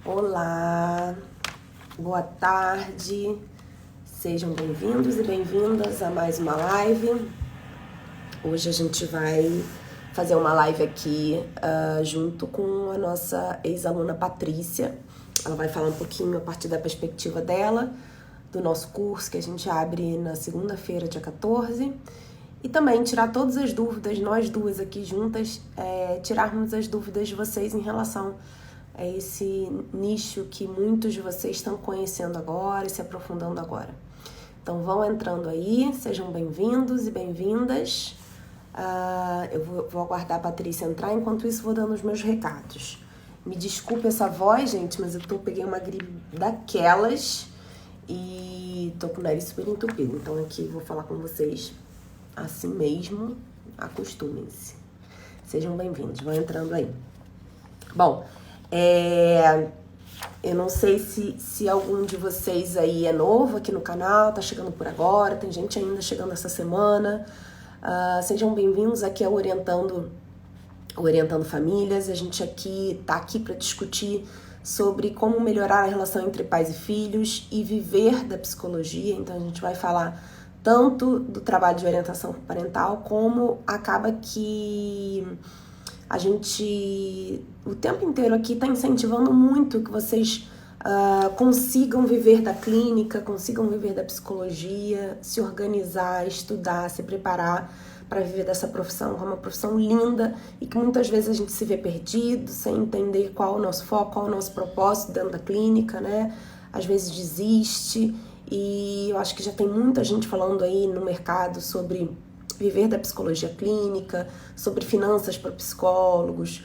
Olá, boa tarde, sejam bem-vindos e bem-vindas a mais uma live. Hoje a gente vai fazer uma live aqui junto com a nossa ex-aluna Patrícia. Ela vai falar um pouquinho a partir da perspectiva dela, do nosso curso que a gente abre na segunda-feira, dia 14. E também tirar todas as dúvidas, nós duas aqui juntas, tirarmos as dúvidas de vocês em relação a esse nicho que muitos de vocês estão conhecendo agora e se aprofundando agora. Então vão entrando aí, sejam bem-vindos e bem-vindas. Eu vou aguardar a Patrícia entrar, enquanto isso vou dando os meus recados. Me desculpe essa voz, gente, mas eu peguei uma gripe daquelas e tô com o nariz super entupido. Então aqui vou falar com vocês assim mesmo, acostumem-se. Sejam bem-vindos, vão entrando aí. Bom, eu não sei se algum de vocês aí é novo aqui no canal, tá chegando por agora, tem gente ainda chegando essa semana. Sejam bem-vindos aqui ao Orientando Famílias. A gente tá aqui para discutir sobre como melhorar a relação entre pais e filhos e viver da psicologia. Então a gente vai falar tanto do trabalho de orientação parental, como acaba que a gente, o tempo inteiro aqui, está incentivando muito que vocês consigam viver da clínica, consigam viver da psicologia, se organizar, estudar, se preparar para viver dessa profissão, que é uma profissão linda e que muitas vezes a gente se vê perdido, sem entender qual é o nosso foco, qual é o nosso propósito dentro da clínica, né? Às vezes desiste, e eu acho que já tem muita gente falando aí no mercado sobre viver da psicologia clínica, sobre finanças para psicólogos,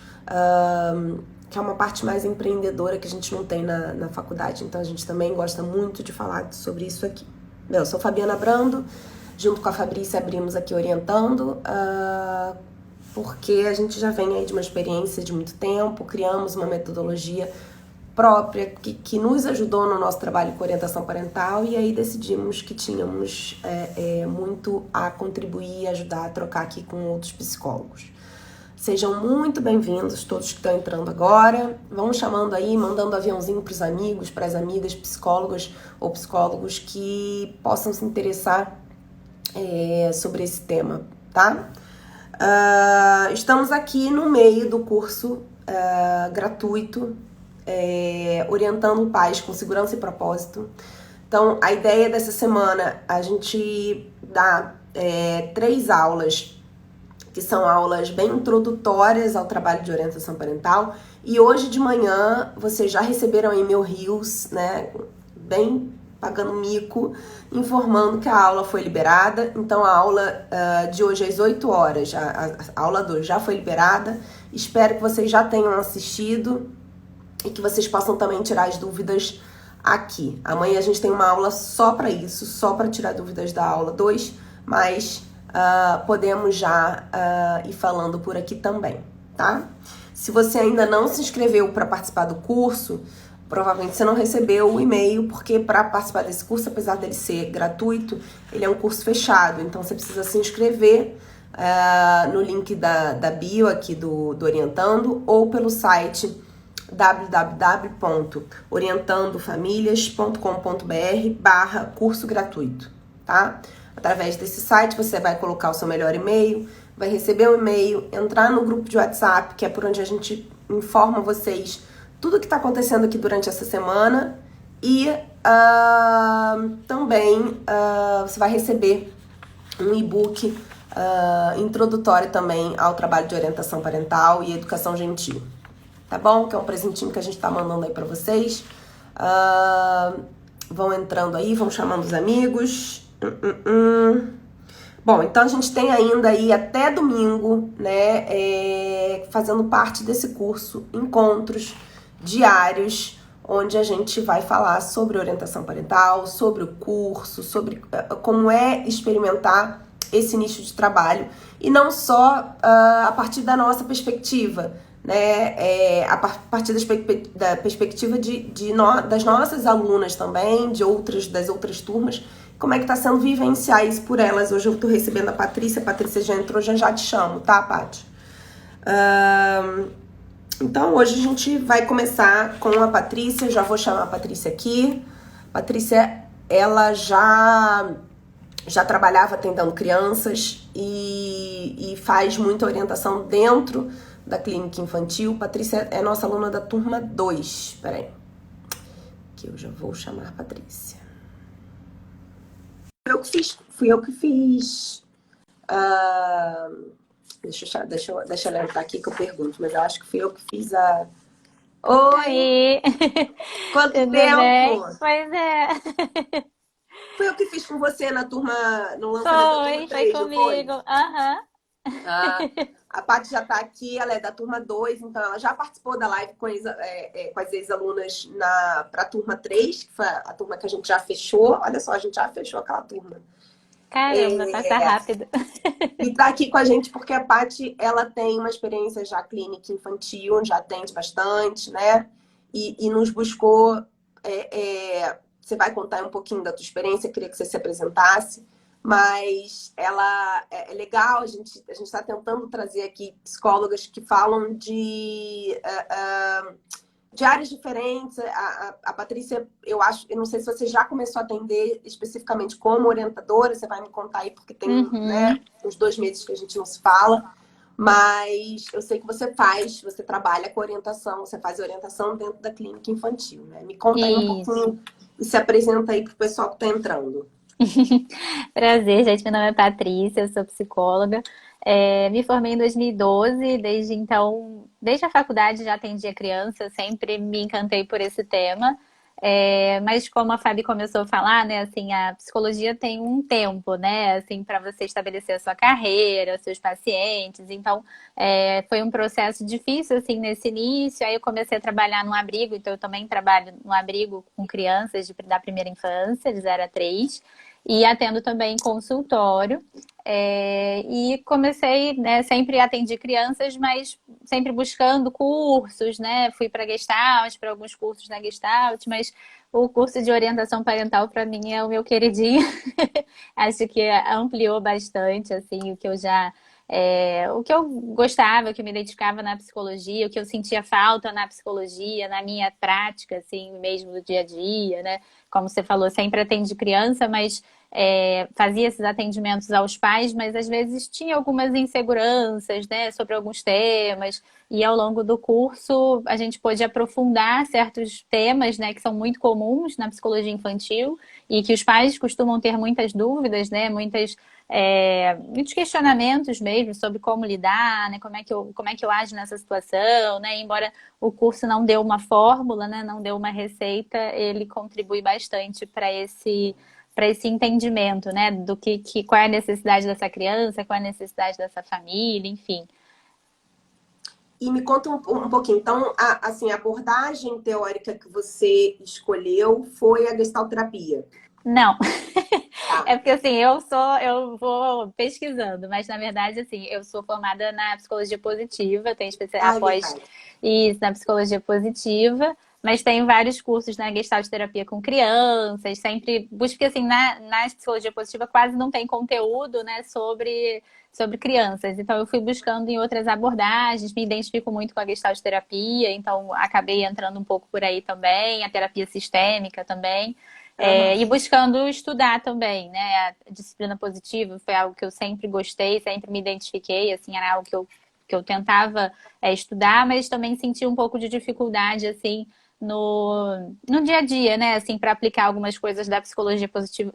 que é uma parte mais empreendedora que a gente não tem na faculdade. Então a gente também gosta muito de falar sobre isso aqui. Eu sou Fabiana Brando, junto com a Fabrícia abrimos aqui Orientando, porque a gente já vem aí de uma experiência de muito tempo, criamos uma metodologia própria que nos ajudou no nosso trabalho com orientação parental, e aí decidimos que tínhamos muito a contribuir e ajudar a trocar aqui com outros psicólogos. Sejam muito bem-vindos todos que estão entrando agora, vão chamando aí, mandando aviãozinho para os amigos, para as amigas, psicólogas ou psicólogos que possam se interessar sobre esse tema, tá? Estamos aqui no meio do curso gratuito, Orientando Pais com Segurança e Propósito. Então, a ideia dessa semana, a gente dá 3 aulas, que são aulas bem introdutórias ao trabalho de orientação parental. E hoje de manhã, vocês já receberam aí meu Reels, né, bem pagando mico, informando que a aula foi liberada. Então, a aula de hoje às 8 horas, a aula 2 já foi liberada. Espero que vocês já tenham assistido e que vocês possam também tirar as dúvidas aqui. Amanhã a gente tem uma aula só para isso, só para tirar dúvidas da aula 2, mas podemos já ir falando por aqui também, tá? Se você ainda não se inscreveu para participar do curso, provavelmente você não recebeu o e-mail, porque para participar desse curso, apesar dele ser gratuito, ele é um curso fechado, então você precisa se inscrever no link da bio aqui do Orientando, ou pelo site www.orientandofamilias.com.br/curso gratuito, tá? Através desse site você vai colocar o seu melhor e-mail, vai receber um e-mail, entrar no grupo de WhatsApp, que é por onde a gente informa vocês tudo que está acontecendo aqui durante essa semana, e também você vai receber um e-book introdutório também ao trabalho de orientação parental e educação gentil. Tá bom? Que é um presentinho que a gente tá mandando aí pra vocês. Vão entrando aí, vão chamando os amigos. Bom, então a gente tem ainda aí até domingo, né, fazendo parte desse curso, encontros diários, onde a gente vai falar sobre orientação parental, sobre o curso, sobre como é experimentar esse nicho de trabalho. E não só a partir da nossa perspectiva, né, a partir da perspectiva das nossas alunas também, das outras turmas, como é que tá sendo vivenciar isso por elas. Hoje eu tô recebendo a Patrícia já entrou, já te chamo, tá, Paty? Então, hoje a gente vai começar com a Patrícia. Eu já vou chamar a Patrícia aqui. Patrícia, ela já trabalhava atendendo crianças e faz muita orientação dentro da clínica infantil. Patrícia é nossa aluna da turma 2. Peraí, que eu já vou chamar a Patrícia. Fui eu que fiz. Deixa eu levantar aqui que eu pergunto, mas eu acho que fui eu que fiz a... Oi! Quanto Tudo bem? tempo? Pois é. Fui eu que fiz com você na turma, no lançamento da turma Foi 3, não foi? comigo. Aham. Ah, a Paty já está aqui, ela é da turma 2, então ela já participou da live com as ex-alunas para a turma 3, que foi a turma que a gente já fechou. Olha só, a gente já fechou aquela turma. Caramba, passa rápido. E está aqui com a gente porque a Paty, ela tem uma experiência já clínica infantil, já atende bastante, né? E nos buscou. Você vai contar um pouquinho da tua experiência, queria que você se apresentasse, mas ela é legal, a gente está tentando trazer aqui psicólogas que falam de áreas diferentes. A Patrícia, eu não sei se você já começou a atender especificamente como orientadora, você vai me contar aí, porque tem, né, Uhum. uns 2 meses que a gente não se fala, mas eu sei que você trabalha com orientação, você faz orientação dentro da clínica infantil, né? Me conta aí um Isso. pouquinho e se apresenta aí para o pessoal que está entrando. Prazer, gente. Meu nome é Patrícia, eu sou psicóloga. Me formei em 2012, desde então, desde a faculdade já atendia criança, sempre me encantei por esse tema. Mas como a Fabi começou a falar, né, assim, a psicologia tem um tempo, né, assim, para você estabelecer a sua carreira, os seus pacientes. Então, foi um processo difícil, assim, nesse início. Aí eu comecei a trabalhar num abrigo, então eu também trabalho no abrigo com crianças da primeira infância, de 0 a 3. E atendo também em consultório. E comecei, né, sempre atendi crianças, mas sempre buscando cursos, né? Fui para Gestalt, para alguns cursos na Gestalt, mas o curso de orientação parental para mim é o meu queridinho. Acho que ampliou bastante assim o que eu gostava, o que eu me identificava na psicologia, o que eu sentia falta na psicologia, na minha prática, assim, mesmo do dia a dia, né? Como você falou, sempre atendi criança, mas fazia esses atendimentos aos pais, mas às vezes tinha algumas inseguranças, né, sobre alguns temas, e ao longo do curso a gente pôde aprofundar certos temas, né, que são muito comuns na psicologia infantil e que os pais costumam ter muitas dúvidas, né, muitos questionamentos mesmo sobre como lidar, né, como é que eu ajo nessa situação, né, embora o curso não deu uma fórmula, né, não deu uma receita, ele contribui bastante para esse entendimento, né, do qual é a necessidade dessa criança, qual é a necessidade dessa família, enfim. E me conta um pouquinho. Então, assim, a abordagem teórica que você escolheu foi a gestalterapia. Não, Tá. é porque assim, eu vou pesquisando, mas na verdade, assim, eu sou formada na psicologia positiva, tenho Ah, é após verdade. isso na psicologia positiva, mas tenho vários cursos na Gestalt terapia com crianças, sempre busco, porque assim, na psicologia positiva quase não tem conteúdo, né, sobre crianças, então eu fui buscando em outras abordagens, me identifico muito com a Gestalt terapia, então acabei entrando um pouco por aí também, a terapia sistêmica também. Aham. E buscando estudar também, né? A disciplina positiva foi algo que eu sempre gostei, sempre me identifiquei, assim, era algo que eu tentava estudar, mas também senti um pouco de dificuldade, assim, no dia a dia, né? Assim, para aplicar algumas coisas da psicologia positiva,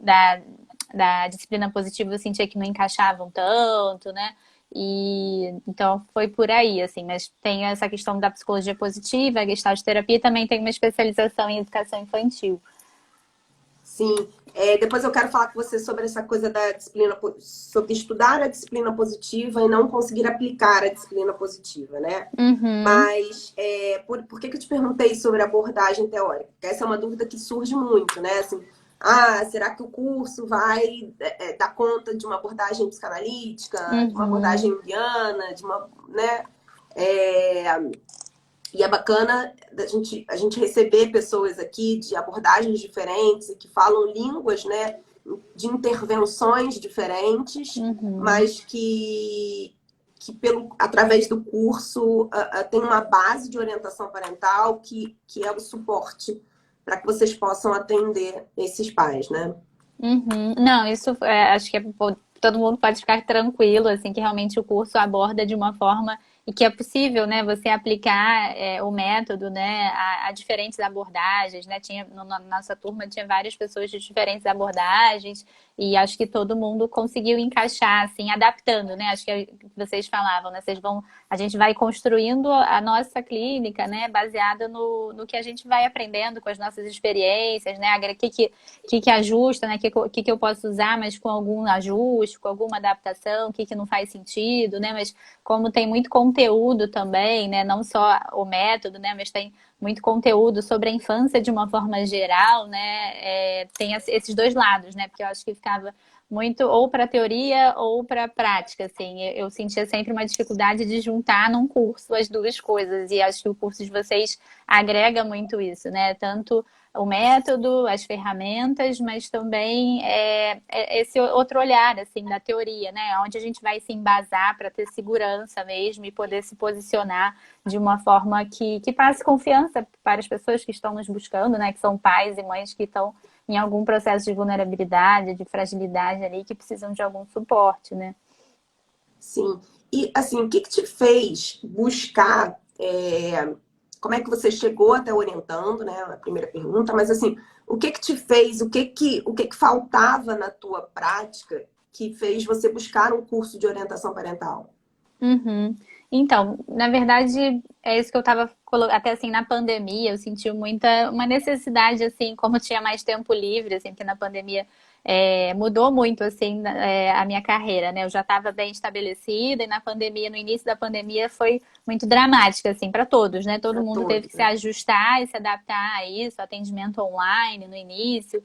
da disciplina positiva, eu sentia que não encaixavam tanto, né? E então foi por aí, assim, mas tem essa questão da psicologia positiva, a gestalt terapia, e também tem uma especialização em educação infantil. Sim. Depois eu quero falar com você sobre essa coisa da disciplina, sobre estudar a disciplina positiva e não conseguir aplicar a disciplina positiva, né? Uhum. Mas por que que eu te perguntei sobre a abordagem teórica? Porque essa é uma dúvida que surge muito, né? Assim, será que o curso vai dar conta de uma abordagem psicanalítica, de uma abordagem Uhum. junguiana, de uma, né? É, e é bacana a gente receber pessoas aqui de abordagens diferentes e que falam línguas, né, de intervenções diferentes, Uhum. mas que através do curso tem uma base de orientação parental que é o suporte para que vocês possam atender esses pais, né? Uhum. Não, isso acho que todo mundo pode ficar tranquilo, assim, que realmente o curso aborda de uma forma e que é possível, né, você aplicar o método, né, a diferentes abordagens, né? Na nossa turma tinha várias pessoas de diferentes abordagens e acho que todo mundo conseguiu encaixar, assim, adaptando, né? Acho que vocês falavam, né? A gente vai construindo a nossa clínica, né, baseada no que a gente vai aprendendo com as nossas experiências, né? O que ajusta, né? O que eu posso usar, mas com algum ajuste, com alguma adaptação, o que não faz sentido, né? Mas como tem muito conteúdo também, né? Não só o método, né? Mas tem muito conteúdo sobre a infância de uma forma geral, né? Tem esses dois lados, né? Porque eu acho que ficava muito ou para teoria ou para prática, assim. Eu sentia sempre uma dificuldade de juntar num curso as duas coisas e acho que o curso de vocês agrega muito isso, né? Tanto o método, as ferramentas, mas também esse outro olhar assim da teoria, né? Onde a gente vai se embasar para ter segurança mesmo e poder se posicionar de uma forma que passe confiança para as pessoas que estão nos buscando, né? Que são pais e mães que estão em algum processo de vulnerabilidade, de fragilidade ali, que precisam de algum suporte, né? Sim. E, assim, o que te fez buscar... como é que você chegou até orientando, né? A primeira pergunta, mas, assim, o que te fez, o que faltava na tua prática que fez você buscar um curso de orientação parental? Uhum. Então, na verdade, é isso que eu estava até assim na pandemia, eu senti uma necessidade assim, como tinha mais tempo livre, assim, porque na pandemia mudou muito assim a minha carreira, né? Eu já estava bem estabelecida e na pandemia, no início da pandemia, foi muito dramática assim para todos, né? Todo Para mundo teve todos, que se né? ajustar e se adaptar a isso, atendimento online no início.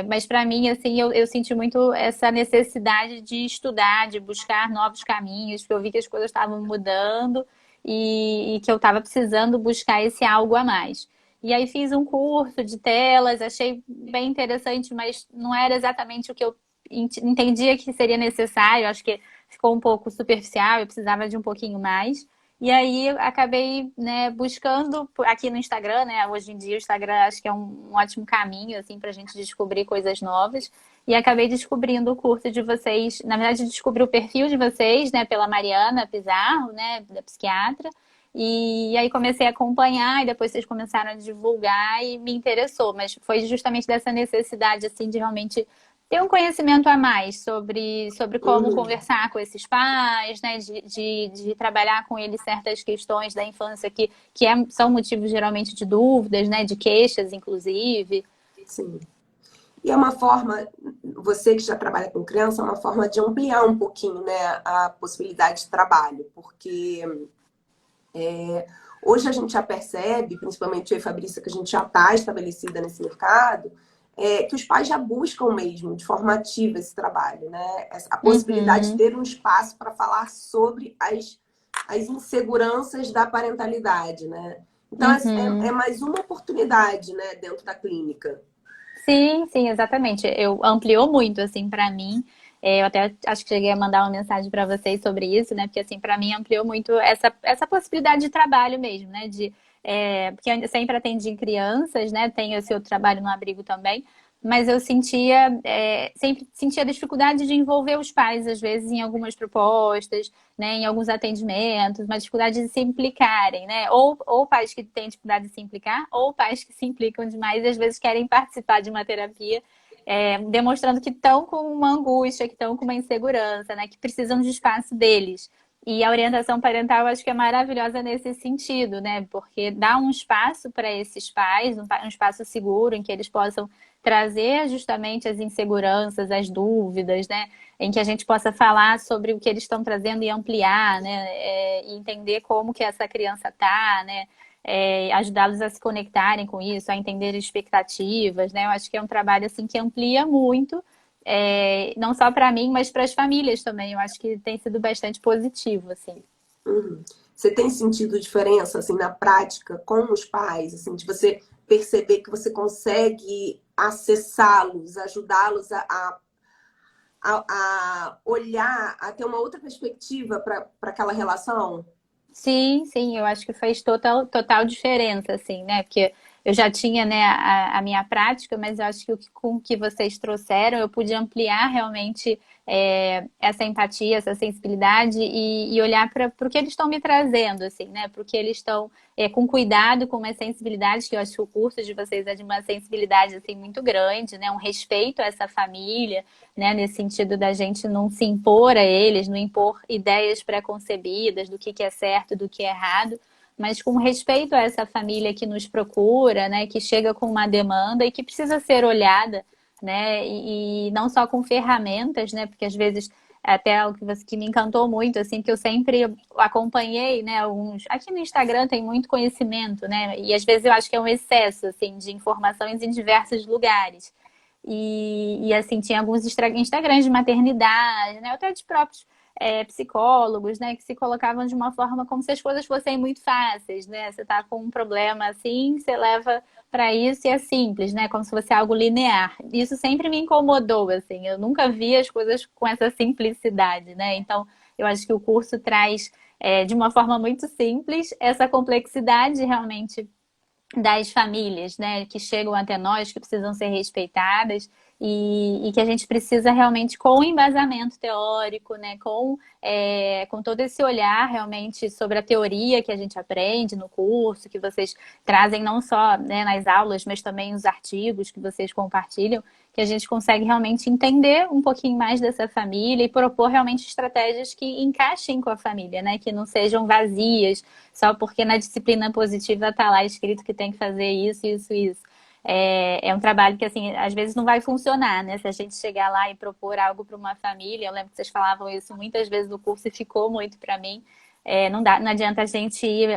Mas para mim, assim, eu senti muito essa necessidade de estudar, de buscar novos caminhos, porque eu vi que as coisas estavam mudando e que eu estava precisando buscar esse algo a mais. E aí fiz um curso de telas, achei bem interessante, mas não era exatamente o que eu entendia que seria necessário. Acho que ficou um pouco superficial, eu precisava de um pouquinho mais. E aí acabei, né, buscando aqui no Instagram, né? Hoje em dia o Instagram acho que é um ótimo caminho assim para a gente descobrir coisas novas. E acabei descobrindo o curso de vocês. Na verdade, descobri o perfil de vocês, né, pela Mariana Pizarro, né, da psiquiatra. E aí comecei a acompanhar e depois vocês começaram a divulgar e me interessou. Mas foi justamente dessa necessidade assim de realmente ter um conhecimento a mais sobre como Uhum. conversar com esses pais, né? De trabalhar com eles certas questões da infância que são motivos geralmente de dúvidas, né? De queixas, inclusive. Sim. E é uma forma, você que já trabalha com criança, é uma forma de ampliar um pouquinho, né, a possibilidade de trabalho, porque hoje a gente já percebe, principalmente eu e a Fabrícia, que a gente já está estabelecida nesse mercado, que os pais já buscam mesmo, de forma ativa, esse trabalho, né? A possibilidade de Uhum, ter um espaço para falar sobre as inseguranças da parentalidade, né? Então, é uhum. mais uma oportunidade, né, dentro da clínica. Sim, sim, exatamente. Eu ampliou muito assim para mim. Eu até acho que cheguei a mandar uma mensagem para vocês sobre isso, né? Porque assim para mim ampliou muito essa possibilidade de trabalho mesmo, né? Porque eu sempre atendi crianças, né? Tenho esse outro trabalho no abrigo também. Mas eu sempre sentia dificuldade de envolver os pais, às vezes, em algumas propostas, né, em alguns atendimentos, uma dificuldade de se implicarem, né? Ou pais que têm dificuldade de se implicar, ou pais que se implicam demais e às vezes querem participar de uma terapia, demonstrando que estão com uma angústia, que estão com uma insegurança, né? Que precisam de espaço deles. E a orientação parental eu acho que é maravilhosa nesse sentido, né? Porque dá um espaço para esses pais, um espaço seguro em que eles possam trazer justamente as inseguranças, as dúvidas, né? Em que a gente possa falar sobre o que eles estão trazendo e ampliar, né? E entender como que essa criança tá, né? Ajudá-los a se conectarem com isso, a entender expectativas, né? Eu acho que é um trabalho assim que amplia muito, não só para mim, mas para as famílias também. Eu acho que tem sido bastante positivo, assim. Uhum. Você tem sentido diferença, assim, na prática com os pais, assim, de você perceber que você consegue acessá-los, ajudá-los a olhar, a ter uma outra perspectiva para aquela relação? Sim, sim, eu acho que fez total diferença, assim, né? Porque eu já tinha, né, a minha prática, mas eu acho que com o que vocês trouxeram, eu pude ampliar realmente essa empatia, essa sensibilidade e olhar para o que eles estão me trazendo, assim, né? Para o que eles estão com cuidado, com uma sensibilidade, que eu acho que o curso de vocês é de uma sensibilidade, assim, muito grande, né? Um respeito a essa família, né, nesse sentido da gente não se impor a eles, não impor ideias preconcebidas do que é certo, do que é errado, mas com respeito a essa família que nos procura, né, que chega com uma demanda e que precisa ser olhada, né, e não só com ferramentas, né, porque às vezes até algo que me encantou muito, assim, que eu sempre acompanhei, né, alguns... Aqui no Instagram tem muito conhecimento, né, e às vezes eu acho que é um excesso, assim, de informações em diversos lugares. Assim, tinha alguns Instagrams de maternidade, né? Até de próprios psicólogos, né? Que se colocavam de uma forma como se as coisas fossem muito fáceis, né? Você tá com um problema assim, você leva para isso e é simples, né? Como se fosse algo linear. Isso sempre me incomodou, assim. Eu nunca vi as coisas com essa simplicidade, né? Então, eu acho que o curso traz, de uma forma muito simples, essa complexidade realmente das famílias, né, que chegam até nós, que precisam ser respeitadas e que a gente precisa realmente com embasamento teórico, né, com todo esse olhar realmente sobre a teoria que a gente aprende no curso, que vocês trazem não só, né, nas aulas, mas também nos artigos que vocês compartilham, que a gente consegue realmente entender um pouquinho mais dessa família e propor realmente estratégias que encaixem com a família, né, que não sejam vazias, só porque na disciplina positiva está lá escrito que tem que fazer isso, isso, isso. É um trabalho que, assim, às vezes não vai funcionar, né? Se a gente chegar lá e propor algo para uma família, eu lembro que vocês falavam isso muitas vezes no curso e ficou muito para mim. Não adianta a gente ir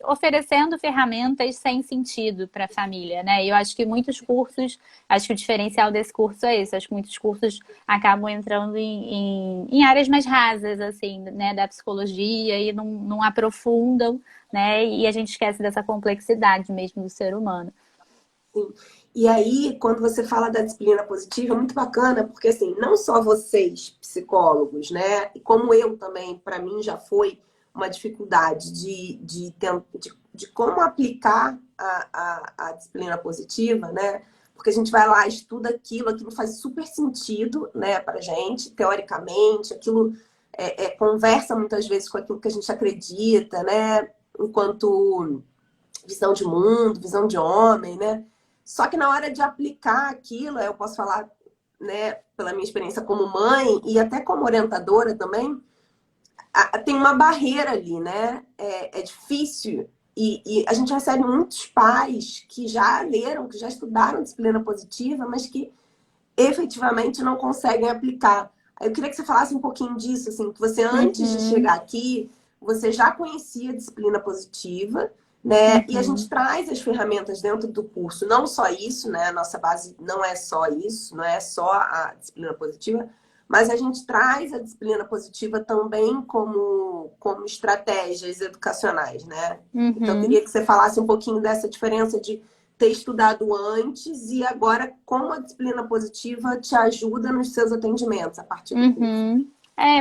oferecendo ferramentas sem sentido para a família, né? E eu acho que muitos cursos, acho que o diferencial desse curso é esse, acho que muitos cursos acabam entrando em áreas mais rasas, assim, né, da psicologia e não aprofundam, né? E a gente esquece dessa complexidade mesmo do ser humano. Sim. E aí, quando você fala da disciplina positiva, é muito bacana, porque assim, não só vocês, psicólogos, né? E como eu também, para mim já foi uma dificuldade de como aplicar a disciplina positiva, né? Porque a gente vai lá, estuda aquilo faz super sentido, né, pra gente, teoricamente, aquilo conversa muitas vezes com aquilo que a gente acredita, né? Enquanto visão de mundo, visão de homem, né? Só que na hora de aplicar aquilo, eu posso falar, né, pela minha experiência como mãe e até como orientadora também, tem uma barreira ali, né? É difícil. E a gente recebe muitos pais que já leram, que já estudaram disciplina positiva, mas que efetivamente não conseguem aplicar. Eu queria que você falasse um pouquinho disso, assim, que você antes de Uhum, chegar aqui, você já conhecia a disciplina positiva, né? E a gente uhum, traz as ferramentas dentro do curso, não só isso, né? A nossa base não é só isso, não é só a disciplina positiva, mas a gente traz a disciplina positiva também como estratégias educacionais, né? Então, eu queria uhum. que você falasse um pouquinho dessa diferença de ter estudado antes e agora como a disciplina positiva te ajuda nos seus atendimentos a partir do curso. Uhum.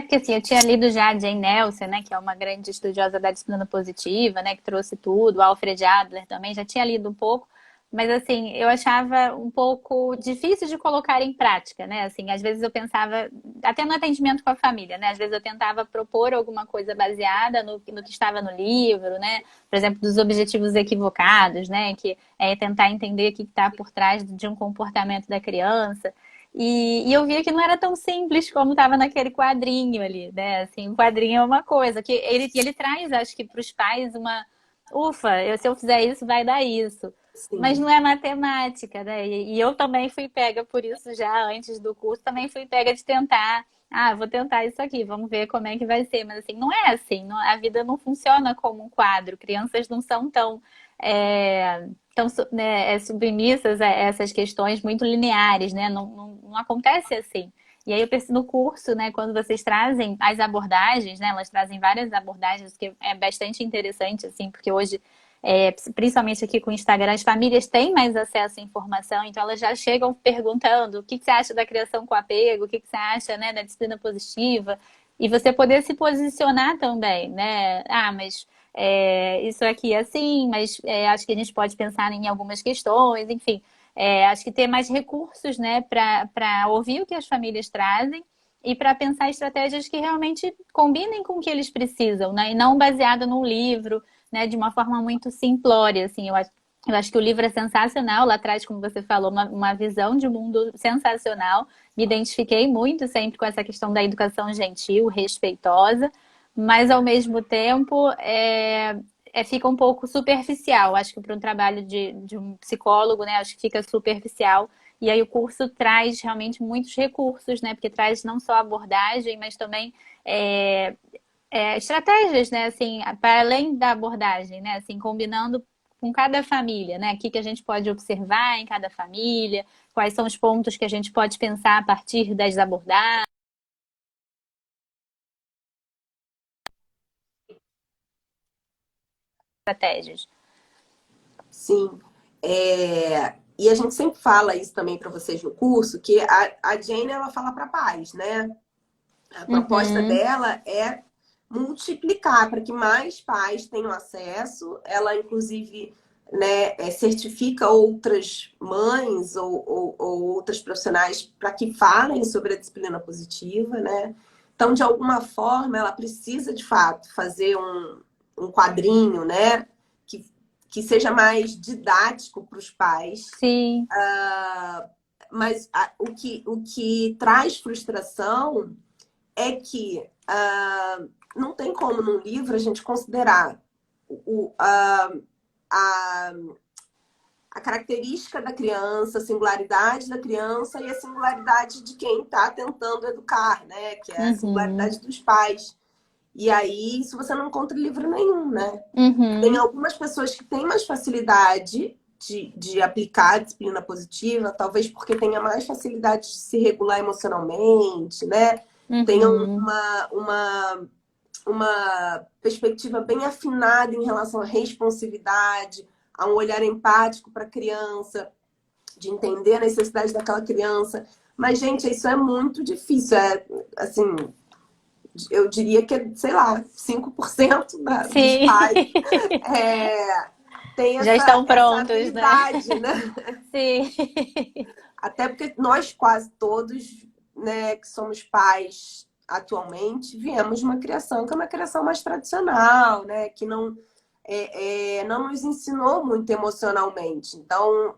Porque assim, eu tinha lido já a Jane Nelsen, né, que é uma grande estudiosa da disciplina positiva, né, que trouxe tudo, o Alfred Adler também, já tinha lido um pouco, mas assim, eu achava um pouco difícil de colocar em prática, né, assim, às vezes eu pensava, até no atendimento com a família, né, às vezes eu tentava propor alguma coisa baseada no que estava no livro, né, por exemplo, dos objetivos equivocados, né, que é tentar entender o que está por trás de um comportamento da criança, e eu via que não era tão simples como estava naquele quadrinho ali, né? Assim, o quadrinho é uma coisa que ele traz, acho que para os pais uma, ufa, se eu fizer isso vai dar isso. Mas Sim, não é matemática, né? E eu também fui pega por isso já antes do curso, também fui pega de tentar. Ah, vou tentar isso aqui, vamos ver como é que vai ser. Mas assim, não é assim, a vida não funciona como um quadro. Crianças não são tão submissas a essas questões muito lineares, né? Não acontece assim. E aí eu penso no curso, né, quando vocês trazem as abordagens, né, elas trazem várias abordagens, que é bastante interessante, assim, porque hoje principalmente aqui com o Instagram, as famílias têm mais acesso à informação, então elas já chegam perguntando o que que você acha da criação com apego, o que que você acha, né, da disciplina positiva, e você poder se posicionar também, né? Ah, mas isso aqui é assim, mas acho que a gente pode pensar em algumas questões, enfim. Acho que ter mais recursos, né, para ouvir o que as famílias trazem e para pensar estratégias que realmente combinem com o que eles precisam, né? E não baseado num livro, né, de uma forma muito simplória, assim. Eu acho que o livro é sensacional, lá atrás, como você falou, uma visão de mundo sensacional. Me identifiquei muito sempre com essa questão da educação gentil, respeitosa, mas ao mesmo tempo fica um pouco superficial. Acho que para um trabalho de um psicólogo, né, acho que fica superficial. E aí o curso traz realmente muitos recursos, né? Porque traz não só abordagem, mas também é, estratégias, né? Assim, para além da abordagem, né? Assim, combinando com cada família, né? O que que a gente pode observar em cada família, quais são os pontos que a gente pode pensar a partir das abordagens, estratégias. Sim. E a gente sempre fala isso também para vocês no curso, que a Jane, ela fala para pais, né? A proposta Uhum, dela é multiplicar para que mais pais tenham acesso. Ela, inclusive, né, certifica outras mães ou outras profissionais para que falem sobre a disciplina positiva, né? Então, de alguma forma, ela precisa, de fato, fazer um quadrinho, né? Que, que seja mais didático para os pais. sim, Mas o que traz frustração é que não tem como num livro a gente considerar a, a característica da criança, a singularidade da criança e a singularidade de quem está tentando educar, né? Que é a uhum, singularidade dos pais. E aí, isso você não encontra em livro nenhum, né? Tem uhum, algumas pessoas que têm mais facilidade de aplicar a disciplina positiva, talvez porque tenha mais facilidade de se regular emocionalmente, né? Tenham uhum. uma perspectiva bem afinada em relação à responsividade, a um olhar empático para a criança, de entender a necessidade daquela criança. Mas, gente, isso é muito difícil. Assim, eu diria que é, sei lá, 5% dos Sim, pais tem já essa, estão essa prontos, né? habilidade, né? Sim. Até porque nós quase todos, né, que somos pais atualmente, viemos de uma criação que é uma criação mais tradicional, né? Que não nos ensinou muito emocionalmente. Então,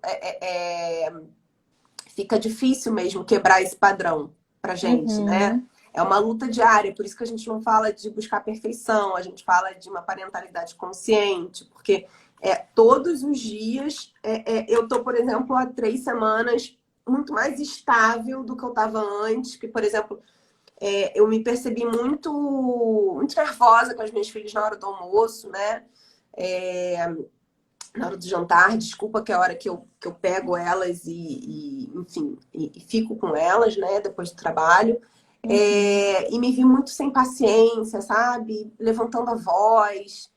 fica difícil mesmo quebrar esse padrão pra gente, né? Uhum. É uma luta diária, por isso que a gente não fala de buscar perfeição, a gente fala de uma parentalidade consciente, porque todos os dias eu tô, por exemplo, há 3 semanas muito mais estável do que eu estava antes, que, por exemplo, eu me percebi muito nervosa com as minhas filhas na hora do almoço, né? É, na hora do jantar, desculpa, que é a hora que eu pego elas enfim, e fico com elas, né, depois do trabalho. Uhum. E me vi muito sem paciência, sabe? Levantando a voz.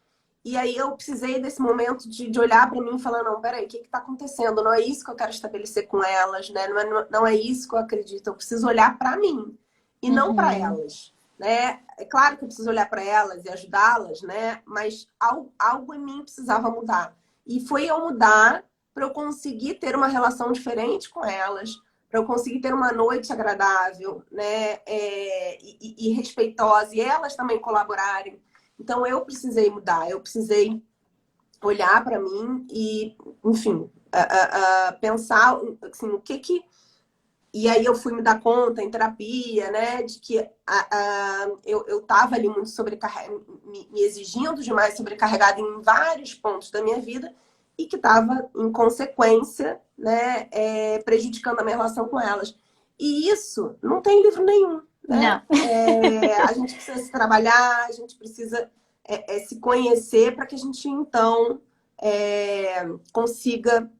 E aí eu precisei desse momento de olhar para mim e falar, não, peraí, o que está acontecendo? Não é isso que eu quero estabelecer com elas, né? Não é isso que eu acredito. Eu preciso olhar para mim e não para Uhum. elas, né? É claro que eu preciso olhar para elas e ajudá-las, né? Mas algo em mim precisava mudar. E foi eu mudar para eu conseguir ter uma relação diferente com elas, para eu conseguir ter uma noite agradável, né? E respeitosa, e elas também colaborarem. Então eu precisei mudar, eu precisei olhar para mim e, enfim, pensar assim, o que que. E aí eu fui me dar conta em terapia, né, de que eu estava ali muito sobrecarregada, me exigindo demais, sobrecarregada em vários pontos da minha vida e que estava, em consequência, né, prejudicando a minha relação com elas. E isso não tem livro nenhum, né? Não. A gente precisa se trabalhar, a gente precisa se conhecer para que a gente, então, consiga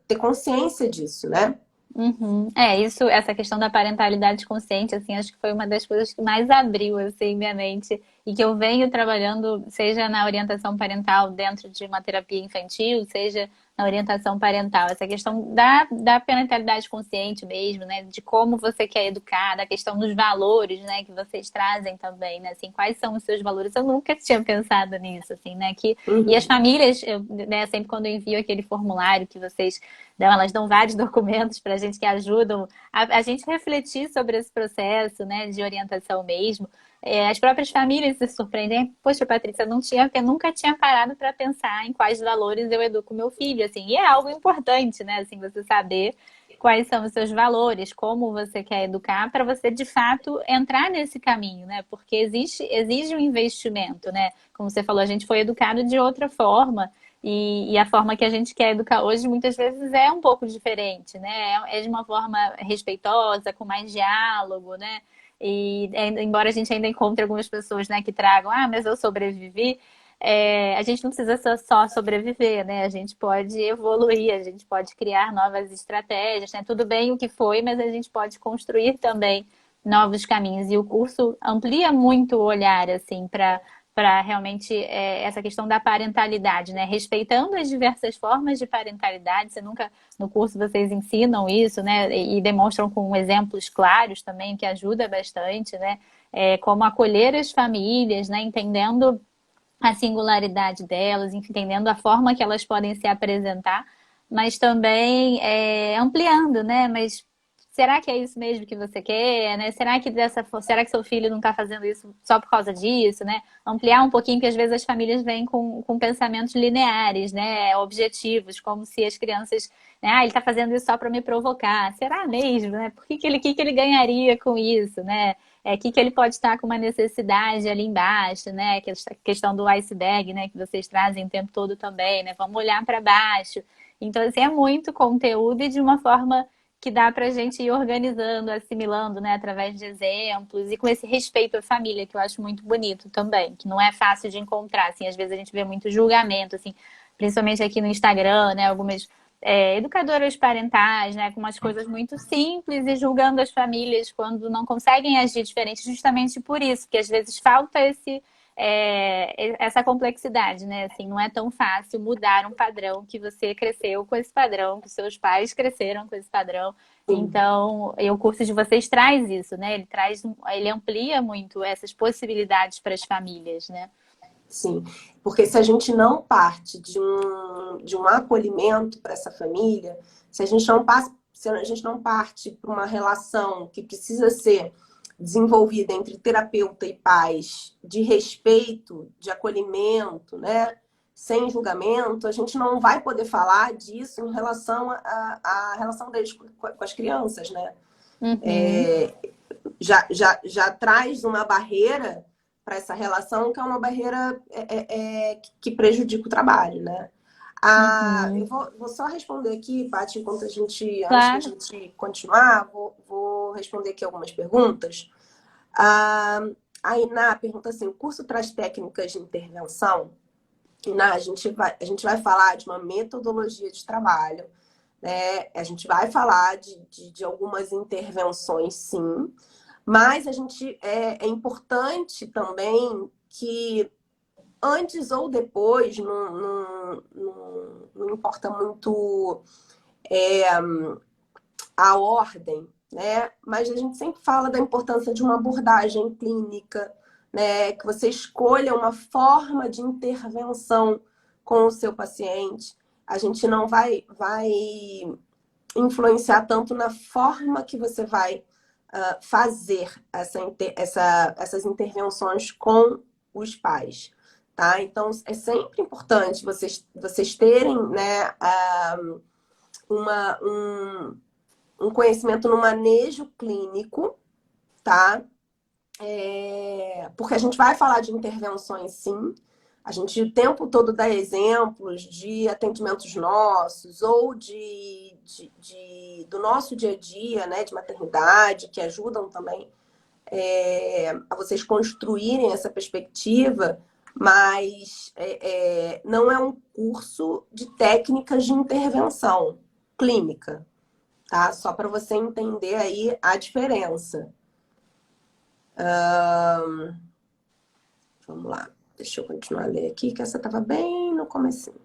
ter consciência disso, né? Uhum. Essa questão da parentalidade consciente, assim, acho que foi uma das coisas que mais abriu, assim, minha mente. e que eu venho trabalhando, seja na orientação parental dentro de uma terapia infantil, seja na orientação parental, essa questão da parentalidade consciente mesmo, né? De como você quer educar, da questão dos valores, né? Que vocês trazem também, né? Assim, quais são os seus valores? Eu nunca tinha pensado nisso, assim, né? E as Uhum. famílias, né? Sempre quando eu envio aquele formulário que vocês dão, elas dão vários documentos para a gente que ajudam a gente refletir sobre esse processo, né? De orientação mesmo. As próprias famílias se surpreendem. Poxa, Patrícia, eu nunca tinha parado para pensar em quais valores eu educo meu filho, assim. E é algo importante, né? Assim, você saber quais são os seus valores, como você quer educar, para você de fato entrar nesse caminho, né? Porque exige um investimento, né? Como você falou, a gente foi educado de outra forma. E a forma que a gente quer educar hoje muitas vezes é um pouco diferente, né? É de uma forma respeitosa, com mais diálogo, né? E embora a gente ainda encontre algumas pessoas, né, que tragam, mas eu sobrevivi, a gente não precisa só sobreviver, né? A gente pode evoluir, a gente pode criar novas estratégias, né? Tudo bem o que foi, mas a gente pode construir também novos caminhos. E o curso amplia muito o olhar, assim, para realmente essa questão da parentalidade, né? Respeitando as diversas formas de parentalidade. Você nunca, no curso vocês ensinam isso, né? E demonstram com exemplos claros também, que ajuda bastante, né? Como acolher as famílias, né? Entendendo a singularidade delas, entendendo a forma que elas podem se apresentar, mas também ampliando, né? Mas será que é isso mesmo que você quer, né? Será que seu filho não está fazendo isso só por causa disso, né? Ampliar um pouquinho, porque às vezes as famílias vêm com pensamentos lineares, né? Objetivos, como se as crianças, né? Ele está fazendo isso só para me provocar. Será mesmo, né? Que ele ganharia com isso, né? Que ele pode estar com uma necessidade ali embaixo, né? Que a questão do iceberg, né? Que vocês trazem o tempo todo também, né? Vamos olhar para baixo. Então, assim, é muito conteúdo e de uma forma que dá para a gente ir organizando, assimilando, né? Através de exemplos e com esse respeito à família, que eu acho muito bonito também, que não é fácil de encontrar, assim. Às vezes a gente vê muito julgamento, assim, principalmente aqui no Instagram, né? Algumas educadoras parentais, né, com umas coisas muito simples e julgando as famílias quando não conseguem agir diferente, justamente por isso, que às vezes falta essa complexidade, né? Assim, não é tão fácil mudar um padrão que você cresceu com esse padrão, que seus pais cresceram com esse padrão. Sim, Então, o curso de vocês traz isso, né? Ele amplia muito essas possibilidades para as famílias, né? sim. Porque se a gente não parte de um acolhimento para essa família, se a gente não passa, se a gente não parte para uma relação que precisa ser desenvolvida entre terapeuta e pais, de respeito, de acolhimento, né? Sem julgamento, a gente não vai poder falar disso em relação à relação deles com as crianças, né? Uhum, Já traz uma barreira para essa relação que é uma barreira que prejudica o trabalho, né? Eu uhum. vou só responder aqui, Paty, antes da Claro. gente continuar, vou responder aqui algumas perguntas. A, a Iná pergunta assim: o curso traz técnicas de intervenção? Iná, a gente vai falar de uma metodologia de trabalho, né? A gente vai falar de algumas intervenções, sim, mas é importante também que antes ou depois, não importa muito a ordem, né? Mas a gente sempre fala da importância de uma abordagem clínica, né? Que você escolha uma forma de intervenção com o seu paciente. A gente não vai influenciar tanto na forma que você vai fazer essas intervenções com os pais. Tá? Então, é sempre importante vocês terem, né, uma, um conhecimento no manejo clínico, tá? Porque a gente vai falar de intervenções, sim. A gente o tempo todo dá exemplos de atendimentos nossos ou do nosso dia a dia, né, de maternidade, que ajudam também a vocês construírem essa perspectiva, mas não é um curso de técnicas de intervenção clínica, tá? Só para você entender aí a diferença. Vamos lá. Deixa eu continuar a ler aqui, que essa estava bem no comecinho.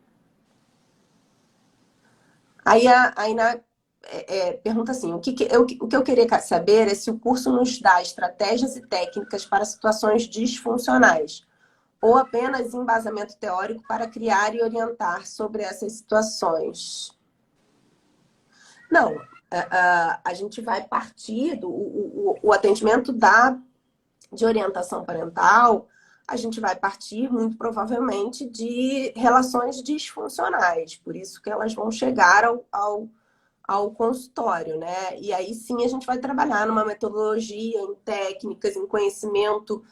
Aí a Iná pergunta assim, o que eu queria saber é se o curso nos dá estratégias e técnicas para situações disfuncionais, ou apenas embasamento teórico para criar e orientar sobre essas situações. Não, a gente vai partir o atendimento de orientação parental, a gente vai partir muito provavelmente de relações disfuncionais, por isso que elas vão chegar ao consultório, né? E aí sim a gente vai trabalhar numa metodologia, em técnicas, em conhecimento,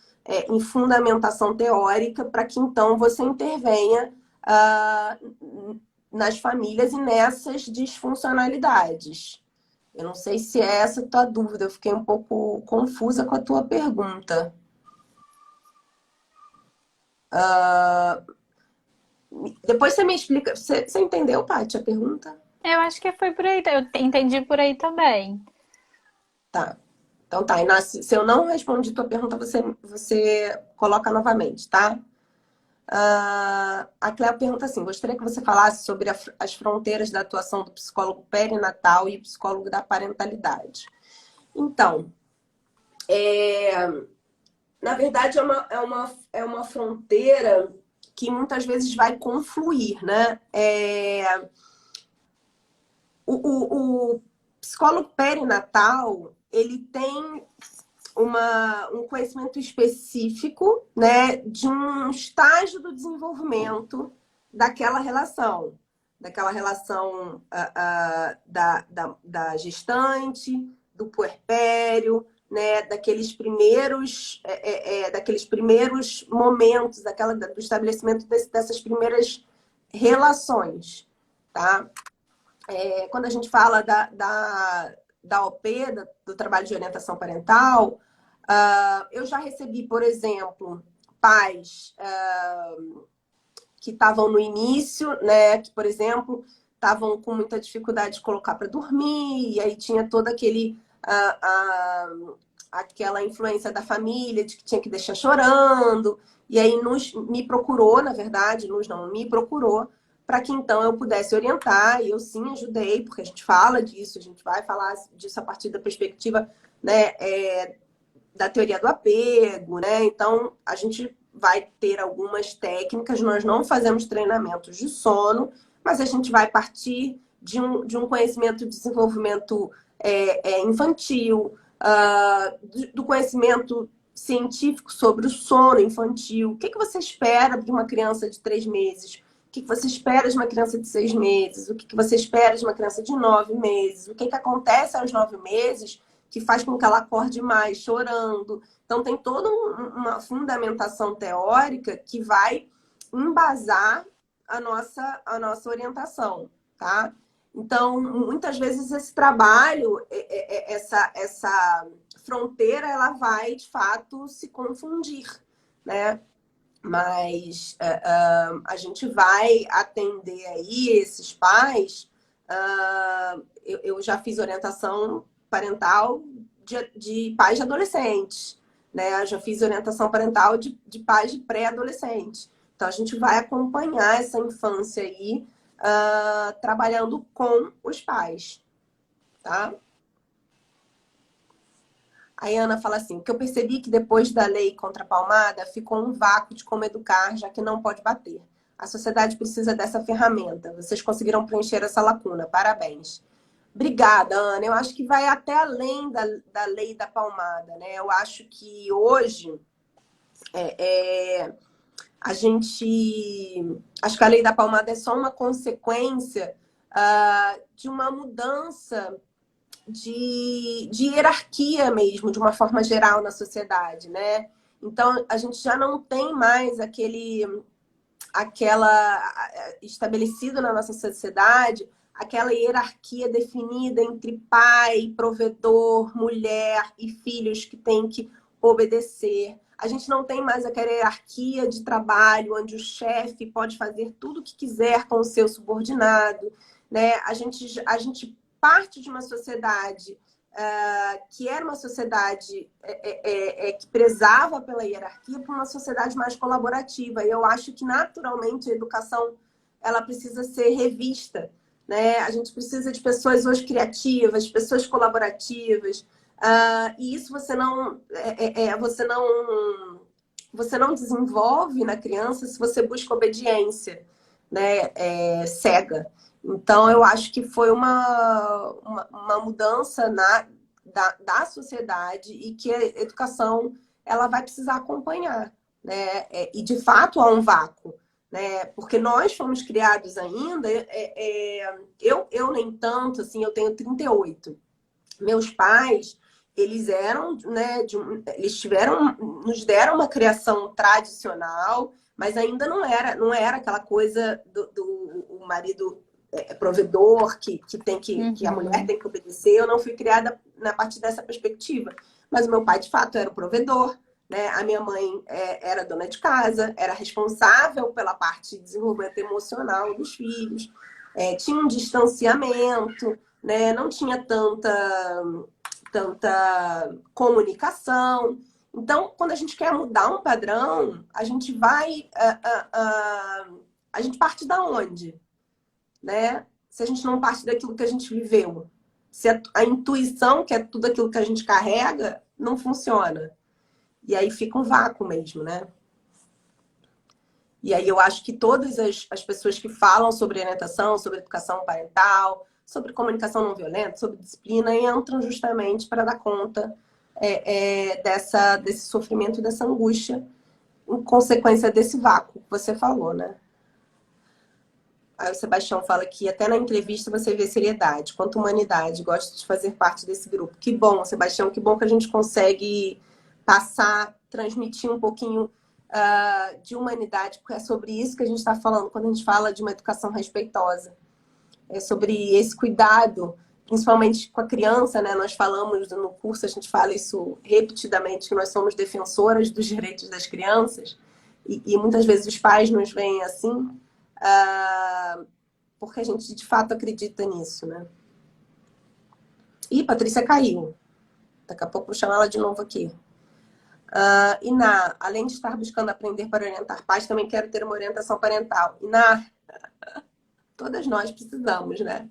em fundamentação teórica, para que então você intervenha nas famílias e nessas disfuncionalidades. Eu não sei se é essa a tua dúvida, eu fiquei um pouco confusa com a tua pergunta. Depois você me explica. Você entendeu, Paty, a pergunta? Eu acho que foi por aí, eu entendi por aí também. Tá. Então tá, Inácio, se eu não respondi tua pergunta, você coloca novamente, tá? A Cléo pergunta assim: gostaria que você falasse sobre as fronteiras da atuação do psicólogo perinatal e psicólogo da parentalidade. Então, na verdade, é uma fronteira que muitas vezes vai confluir, né? O psicólogo perinatal, ele tem um conhecimento específico, né, de um estágio do desenvolvimento daquela relação da gestante, do puerpério, né, daqueles primeiros momentos, do estabelecimento dessas primeiras relações, tá? Quando a gente fala da OP, do trabalho de orientação parental, eu já recebi, por exemplo, pais que estavam no início, né, que, por exemplo, estavam com muita dificuldade de colocar para dormir, e aí tinha toda aquela influência da família de que tinha que deixar chorando, e aí me procurou, na verdade, me procurou, para que então eu pudesse orientar, e eu sim ajudei, porque a gente fala disso, a gente vai falar disso a partir da perspectiva, né, da teoria do apego, né? Então, a gente vai ter algumas técnicas, nós não fazemos treinamentos de sono, mas a gente vai partir de um conhecimento de desenvolvimento infantil, do conhecimento científico sobre o sono infantil. O que você espera de uma criança de 3 meses? O que você espera de uma criança de 6 meses? O que você espera de uma criança de 9 meses? O que acontece aos 9 meses que faz com que ela acorde mais, chorando? Então, tem toda uma fundamentação teórica que vai embasar a nossa orientação, tá? Então, muitas vezes esse trabalho, essa fronteira, ela vai, de fato, se confundir, né? Mas a gente vai atender aí esses pais. Eu já fiz orientação parental de pais de adolescentes, né? Eu já fiz orientação parental de pais de pré-adolescentes. Então, a gente vai acompanhar essa infância aí, trabalhando com os pais, tá? A Ana fala assim: o que eu percebi que depois da lei contra a palmada ficou um vácuo de como educar, já que não pode bater. A sociedade precisa dessa ferramenta. Vocês conseguiram preencher essa lacuna. Parabéns. Obrigada, Ana. Eu acho que vai até além da lei da palmada, né? Eu acho que hoje a gente... Acho que a lei da palmada é só uma consequência de uma mudança de hierarquia mesmo, de uma forma geral na sociedade, né? Então, a gente já não tem mais estabelecido na nossa sociedade, aquela hierarquia definida entre pai, provedor, mulher e filhos que tem que obedecer. A gente não tem mais aquela hierarquia de trabalho onde o chefe pode fazer tudo o que quiser com o seu subordinado, né? A gente parte de uma sociedade que era uma sociedade que prezava pela hierarquia para uma sociedade mais colaborativa. E eu acho que, naturalmente, a educação ela precisa ser revista, né? A gente precisa de pessoas hoje criativas, pessoas colaborativas, e isso você não desenvolve na criança se você busca obediência, né? Cega. Então, eu acho que foi uma mudança da sociedade e que a educação ela vai precisar acompanhar, né? E, de fato, há um vácuo, né? Porque nós fomos criados ainda, eu nem tanto, assim, eu tenho 38. Meus pais, eles eram, né, nos deram uma criação tradicional, mas ainda não era aquela coisa do o marido provedor que a mulher Uhum. tem que obedecer. Eu não fui criada na partir dessa perspectiva, mas o meu pai de fato era o provedor, né? A minha mãe era dona de casa, era responsável pela parte de desenvolvimento emocional dos filhos, tinha um distanciamento, né? Não tinha tanta comunicação. Então, quando a gente quer mudar um padrão, a gente a gente parte da onde, né? Se a gente não parte daquilo que a gente viveu. Se a intuição, que é tudo aquilo que a gente carrega, não funciona. E aí fica um vácuo mesmo, né? E aí eu acho que todas as pessoas que falam sobre orientação, sobre educação parental, sobre comunicação não violenta, sobre disciplina, entram justamente para dar conta desse sofrimento, dessa angústia, em consequência desse vácuo que você falou, né? Aí o Sebastião fala que até na entrevista você vê seriedade, quanto humanidade, gosto de fazer parte desse grupo. Que bom, Sebastião, que bom que a gente consegue passar, transmitir um pouquinho de humanidade, porque é sobre isso que a gente está falando quando a gente fala de uma educação respeitosa. É sobre esse cuidado, principalmente com a criança, né? Nós falamos no curso, a gente fala isso repetidamente, que nós somos defensoras dos direitos das crianças, e muitas vezes os pais nos veem assim, porque a gente de fato acredita nisso, né? Ih, Patrícia caiu. Daqui a pouco vou chamar ela de novo aqui. Iná, além de estar buscando aprender para orientar pais, também quero ter uma orientação parental. Iná, todas nós precisamos, né?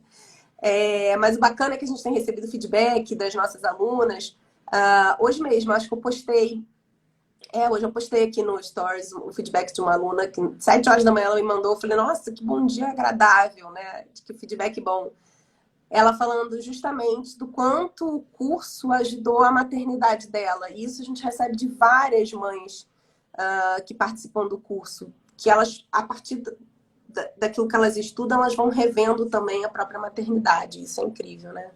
Mas o bacana é que a gente tem recebido feedback das nossas alunas. Hoje mesmo, acho que eu postei. Hoje eu postei aqui no Stories o feedback de uma aluna que 7 horas da manhã ela me mandou. Eu falei, nossa, que bom dia agradável, né? Que feedback bom. Ela falando justamente do quanto o curso ajudou a maternidade dela. E isso a gente recebe de várias mães que participam do curso. Que elas, a partir daquilo que elas estudam, elas vão revendo também a própria maternidade. Isso é incrível, né?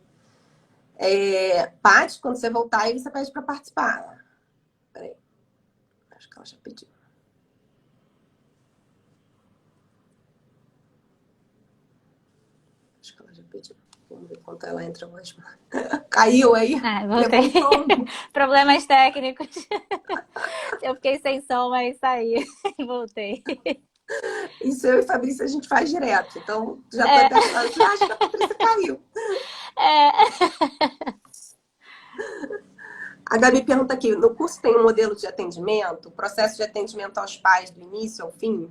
Paty, quando você voltar aí, você pede para participar. Peraí. Acho que ela já pediu. Acho que ela já pediu. Vamos ver quanto ela entra hoje. Caiu aí? Voltei. Levou um tombo. Problemas técnicos. Eu fiquei sem som, mas saí. Voltei. Isso eu e Fabrício a gente faz direto. Então, já tô até falando, acho que a Patrícia caiu. A Gabi pergunta aqui, no curso tem um modelo de atendimento, processo de atendimento aos pais do início ao fim?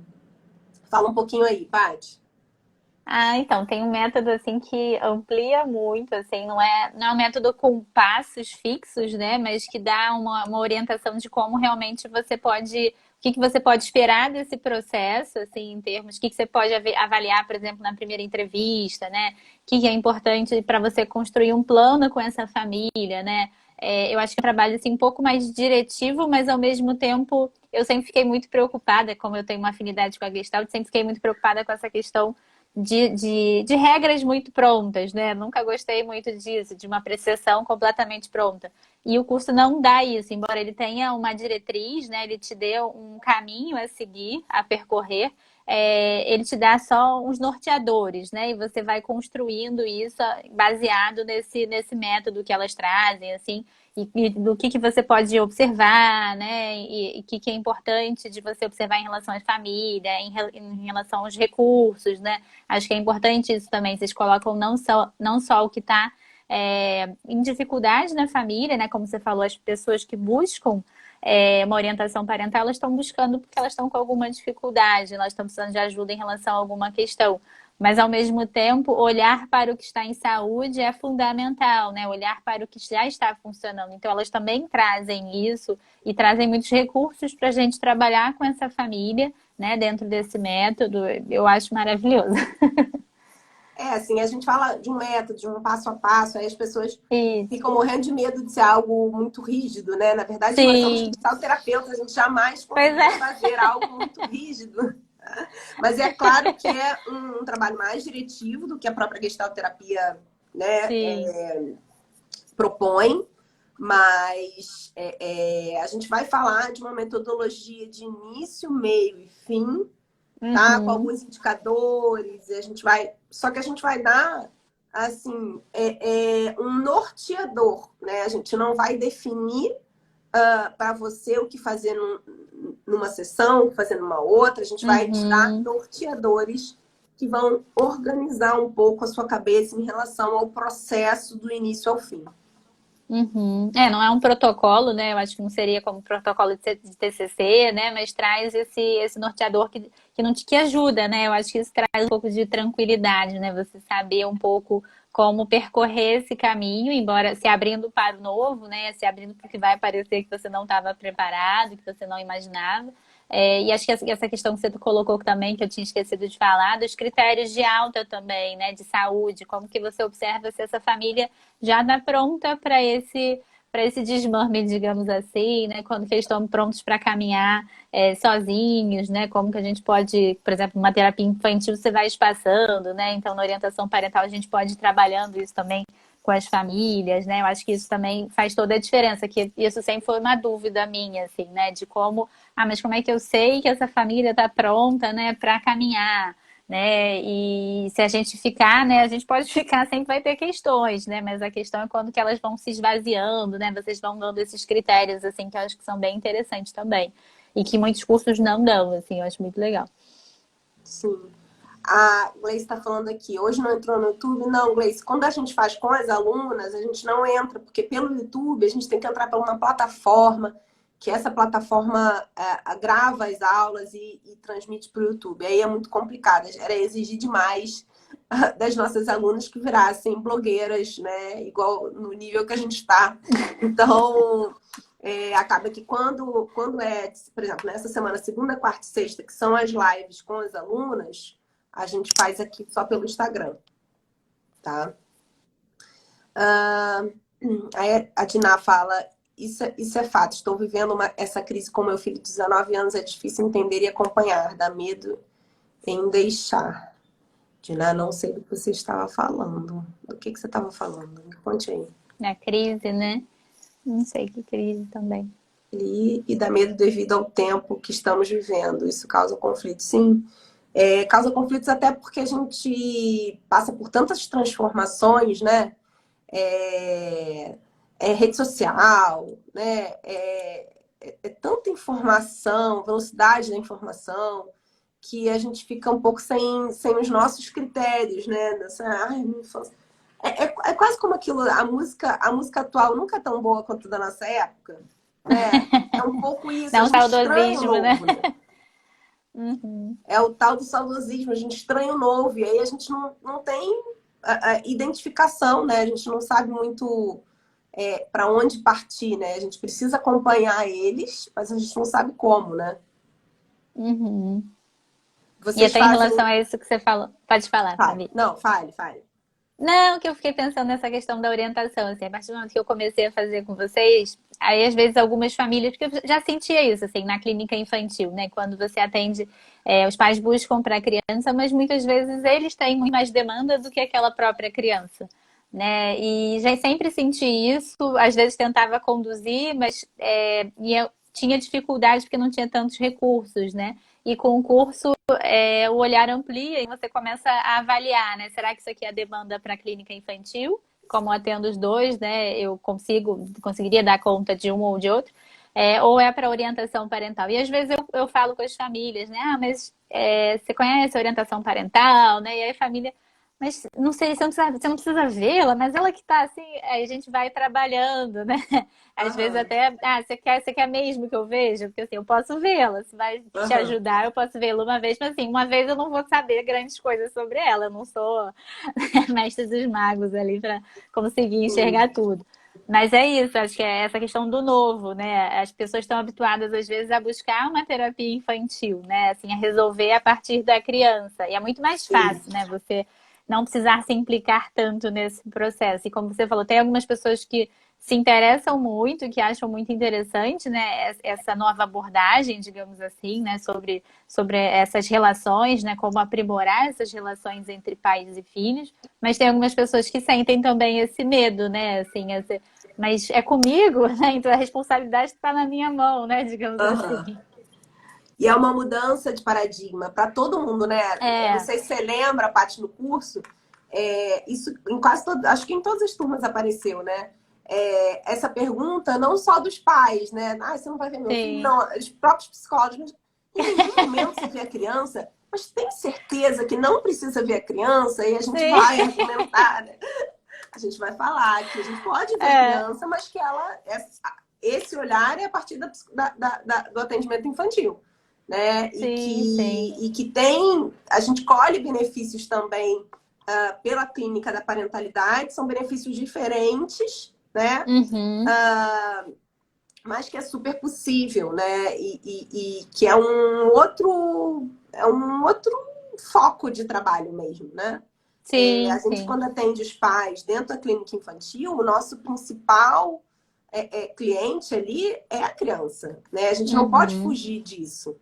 Fala um pouquinho aí, Paty. Então, tem um método assim que amplia muito, assim, não é um método com passos fixos, né? Mas que dá uma orientação de como realmente você pode, o que você pode esperar desse processo, assim, em termos, o que você pode avaliar, por exemplo, na primeira entrevista, né? O que é importante para você construir um plano com essa família, né? Eu acho que é um trabalho assim, um pouco mais diretivo, mas ao mesmo tempo eu sempre fiquei muito preocupada, como eu tenho uma afinidade com a Gestalt, sempre fiquei muito preocupada com essa questão de regras muito prontas, né? Nunca gostei muito disso, de uma apreciação completamente pronta. E o curso não dá isso, embora ele tenha uma diretriz, né? Ele te dê um caminho a seguir, a percorrer. Ele te dá só uns norteadores, né? E você vai construindo isso baseado nesse método que elas trazem, assim, e do que você pode observar, né? E o que é importante de você observar em relação à família, em relação aos recursos, né? Acho que é importante isso também. Vocês colocam não só o que está em dificuldade na família, né? Como você falou, as pessoas que buscam uma orientação parental, elas estão buscando porque elas estão com alguma dificuldade, elas estão precisando de ajuda em relação a alguma questão. Mas, ao mesmo tempo, olhar para o que está em saúde é fundamental, né? Olhar para o que já está funcionando. Então, elas também trazem isso e trazem muitos recursos para a gente trabalhar com essa família, né? Dentro desse método. Eu acho maravilhoso. Assim, a gente fala de um método, de um passo a passo, aí as pessoas Isso. ficam morrendo de medo de ser algo muito rígido, né? Na verdade, nós somos Sim. cristaloterapeutas, a gente jamais Pois conseguiria é. fazer algo muito rígido. Mas é claro que é um trabalho mais diretivo do que a própria gestalterapia, né, Sim. propõe, mas a gente vai falar de uma metodologia de início, meio e fim, tá? Com Uhum. alguns indicadores, e a gente vai. Só que a gente vai dar assim um norteador, né? A gente não vai definir para você o que fazer numa sessão, o que fazer numa outra. A gente vai te dar Uhum. norteadores que vão organizar um pouco a sua cabeça em relação ao processo do início ao fim. Uhum. Não é um protocolo, né? Eu acho que não seria como protocolo de TCC, né? Mas traz esse norteador que ajuda, né? Eu acho que isso traz um pouco de tranquilidade, né? Você saber um pouco como percorrer esse caminho, embora se abrindo para o novo, né? Se abrindo para o que vai parecer que você não estava preparado, que você não imaginava. E acho que essa questão que você colocou também, que eu tinha esquecido de falar, dos critérios de alta também, né? De saúde, como que você observa se essa família já está pronta para esse desmame, digamos assim, né? Quando que eles estão prontos para caminhar sozinhos, né? Como que a gente pode, por exemplo, uma terapia infantil você vai espaçando, né? Então, na orientação parental a gente pode ir trabalhando isso também com as famílias, né? Eu acho que isso também faz toda a diferença, que isso sempre foi uma dúvida minha, assim, né? De como, mas como é que eu sei que essa família está pronta, né, para caminhar? Né? E se a gente ficar, né, a gente pode ficar, sempre vai ter questões, né? Mas a questão é quando que elas vão se esvaziando, né? Vocês vão dando esses critérios, assim, que eu acho que são bem interessantes também. E que muitos cursos não dão, assim, eu acho muito legal. Sim. A Gleice está falando aqui, hoje não entrou no YouTube? Não, Gleice, quando a gente faz com as alunas, a gente não entra, porque pelo YouTube a gente tem que entrar para uma plataforma, que essa plataforma grava as aulas e transmite para o YouTube. Aí é muito complicado, era exigir demais das nossas alunas que virassem blogueiras, né? Igual no nível que a gente está. Então, acaba que quando por exemplo, nessa semana, segunda, quarta e sexta, que são as lives com as alunas, a gente faz aqui só pelo Instagram, tá? Aí a Diná fala, isso é fato, estou vivendo essa crise com meu filho de 19 anos, é difícil entender e acompanhar, dá medo em deixar. Diná, não sei do que você estava falando. Do que você estava falando? Me conte aí. Na crise, né? Não sei que crise também. E dá medo devido ao tempo que estamos vivendo. Isso causa conflito, sim. Causa conflitos até porque a gente passa por tantas transformações, né? Rede social, né? Tanta informação, velocidade da informação, que a gente fica um pouco sem os nossos critérios, né? É quase como aquilo, a música atual nunca é tão boa quanto da nossa época, né? É um pouco isso, Dá a um gente estranha o saudosismo, né? novo, né? Uhum. É o tal do saudosismo, a gente estranha o novo, e aí a gente não tem a identificação, né? A gente não sabe muito para onde partir, né? A gente precisa acompanhar eles, mas a gente não sabe como, né? Uhum. E Vocês até em fazem. relação a isso que você falou, pode falar, Fale. Fabi. Não, fale, fale. Não, que eu fiquei pensando nessa questão da orientação, assim, a partir do momento que eu comecei a fazer com vocês, aí às vezes algumas famílias, porque eu já sentia isso, assim, na clínica infantil, né, quando você atende, os pais buscam para a criança, mas muitas vezes eles têm muito mais demanda do que aquela própria criança, né, e já sempre senti isso, às vezes tentava conduzir, mas e eu tinha dificuldade porque não tinha tantos recursos, né, e com o curso o olhar amplia e você começa a avaliar, né? Será que isso aqui é a demanda para a clínica infantil? Como eu atendo os dois, né? Eu conseguiria dar conta de um ou de outro. Ou é para orientação parental. E às vezes eu falo com as famílias, né? Mas você conhece a orientação parental, né? E aí a família, mas não sei, você não precisa vê-la, mas ela que tá assim, aí a gente vai trabalhando, né? Às vezes Aham, até, você quer mesmo que eu veja? Porque assim, eu posso vê-la, se vai te aham. ajudar, eu posso vê-la uma vez, mas assim, uma vez eu não vou saber grandes coisas sobre ela, eu não sou mestre dos magos ali para conseguir Sim, enxergar tudo. Mas é isso, acho que é essa questão do novo, né? As pessoas estão habituadas, às vezes, a buscar uma terapia infantil, né? Assim, a resolver a partir da criança. E é muito mais sim. fácil, né? Você não precisar se implicar tanto nesse processo. E como você falou, tem algumas pessoas que se interessam muito, que acham muito interessante, né, essa nova abordagem, digamos assim, né, sobre essas relações, né, como aprimorar essas relações entre pais e filhos, mas tem algumas pessoas que sentem também esse medo, né, assim, mas é comigo, né, então a responsabilidade está na minha mão, né, digamos Aham. assim. E é uma mudança de paradigma para todo mundo, né? Eu não É, sei se você lembra, Paty, no curso, isso em quase todo, acho que em todas as turmas apareceu, né? Essa pergunta não só dos pais, né? Ah, você não vai ver meu filho? sim, Não, os próprios psicólogos. Mas em nenhum momento você vê a criança, mas tem certeza que não precisa ver a criança? E a gente sim, vai argumentar, né? A gente vai falar que a gente pode ver a é, criança, mas que esse olhar é a partir do atendimento infantil, né? sim, sim. E que tem, a gente colhe benefícios também pela clínica da parentalidade, são benefícios diferentes, né? Uhum. Mas que é super possível, né? E que é um outro foco de trabalho mesmo, né? A Sim, gente, sim. quando atende os pais dentro da clínica infantil, o nosso principal cliente ali é a criança, né? A gente não pode Uhum. fugir disso.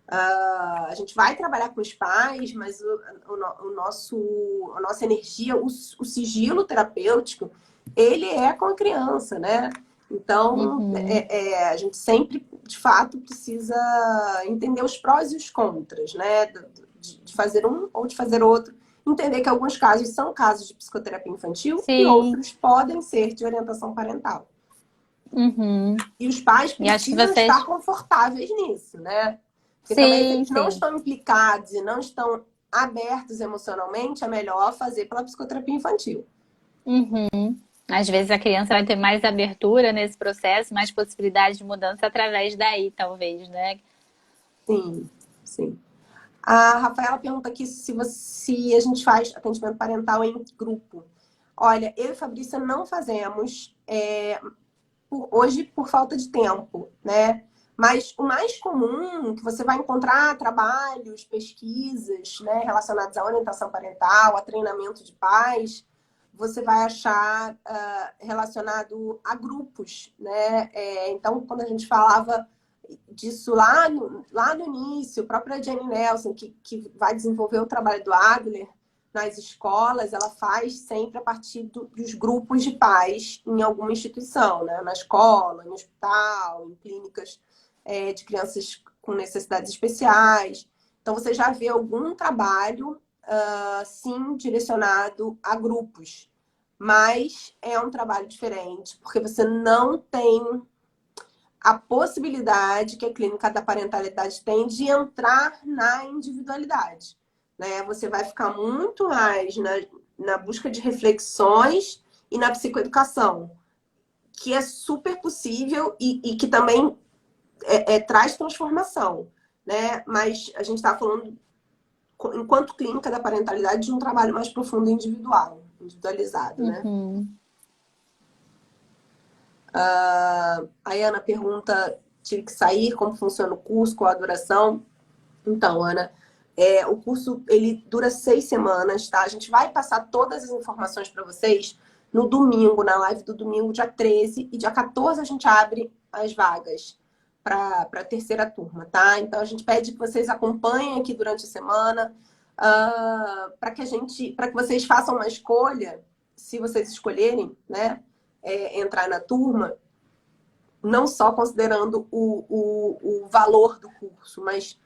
A gente vai trabalhar com os pais, mas a nossa energia, o sigilo terapêutico, ele é com a criança, né? Então, Uhum. a gente sempre, de fato, precisa entender os prós e os contras, né? De fazer um ou de fazer outro. Entender que alguns casos são casos de psicoterapia infantil e Sim. outros podem ser de orientação parental. Uhum. E os pais E acho que precisam estar vocês. confortáveis nisso, né? Porque também, se Sim, eles não sim. estão implicados e não estão abertos emocionalmente, é melhor fazer pela psicoterapia infantil. Uhum. Às vezes a criança vai ter mais abertura nesse processo, mais possibilidade de mudança através daí, talvez, né? Sim, sim. A Rafaela pergunta aqui se a gente faz atendimento parental em grupo. Olha, eu e Fabrícia não fazemos hoje por falta de tempo, né? Mas o mais comum que você vai encontrar trabalhos, pesquisas, né, relacionados à orientação parental, a treinamento de pais, você vai achar relacionado a grupos, né? Então, quando a gente falava disso lá no início, a própria Jenny Nelson, que vai desenvolver o trabalho do Adler nas escolas, ela faz sempre a partir dos grupos de pais em alguma instituição, né? Na escola, no hospital, em clínicas de crianças com necessidades especiais. Então, você já vê algum trabalho, sim, direcionado a grupos. Mas é um trabalho diferente, porque você não tem a possibilidade que a clínica da parentalidade tem de entrar na individualidade. Né? Você vai ficar muito mais na busca de reflexões e na psicoeducação, que é super possível e que também traz transformação. Né? Mas a gente está falando, enquanto clínica da parentalidade, de um trabalho mais profundo e individual, individualizado. Né? Uhum. A Ana pergunta: tive que sair, como funciona o curso, qual a duração? Então, Ana, o curso ele dura 6 semanas, tá? A gente vai passar todas as informações para vocês no domingo, na live do domingo, dia 13, e dia 14 a gente abre as vagas para a terceira turma, tá? Então a gente pede que vocês acompanhem aqui durante a semana, para que vocês façam uma escolha, se vocês escolherem, né? Entrar na turma, não só considerando o valor do curso, mas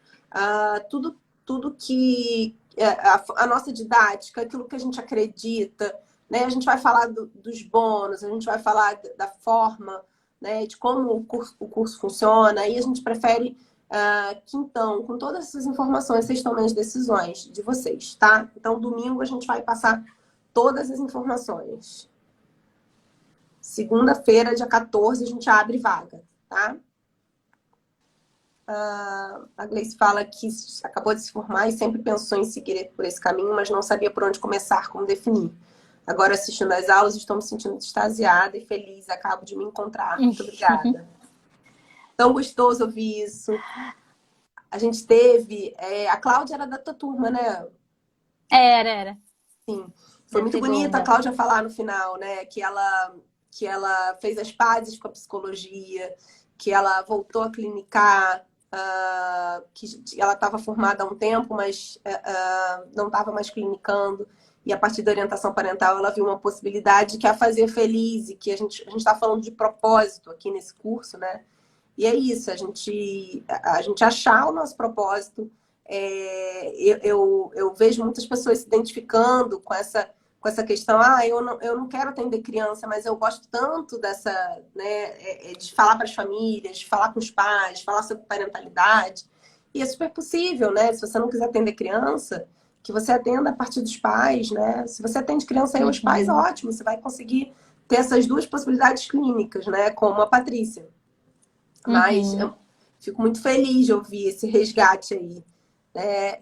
tudo que a nossa didática, aquilo que a gente acredita, né? A gente vai falar dos bônus, a gente vai falar da forma, né? De como o curso funciona, e a gente prefere Quintão, com todas essas informações, vocês tomem as decisões de vocês, tá? Então, domingo a gente vai passar todas as informações. Segunda-feira, dia 14, a gente abre vaga, tá? A Gleice fala que acabou de se formar e sempre pensou em seguir por esse caminho, mas não sabia por onde começar, como definir. Agora, assistindo às aulas, estou me sentindo extasiada e feliz. Acabo de me encontrar. Muito obrigada. Tão gostoso ouvir isso. A gente teve... a Cláudia era da tua turma, né? Era. Sim. Foi muito bonita a Cláudia falar no final, né? Que ela fez as pazes com a psicologia, que ela voltou a clinicar, que ela estava formada há um tempo, mas não estava mais clinicando. E a partir da orientação parental, ela viu uma possibilidade que é a fazer feliz, e que a gente está falando de propósito aqui nesse curso, né? E é isso, a gente achar o nosso propósito. Eu vejo muitas pessoas se identificando com essa questão, eu não quero atender criança, mas eu gosto tanto dessa, né, de falar para as famílias, de falar com os pais, de falar sobre parentalidade. E é super possível, né? Se você não quiser atender criança, que você atenda a partir dos pais, né? Se você atende criança e os pais, ótimo, você vai conseguir ter essas duas possibilidades clínicas, né? Como a Patrícia. Mas eu fico muito feliz de ouvir esse resgate aí, né?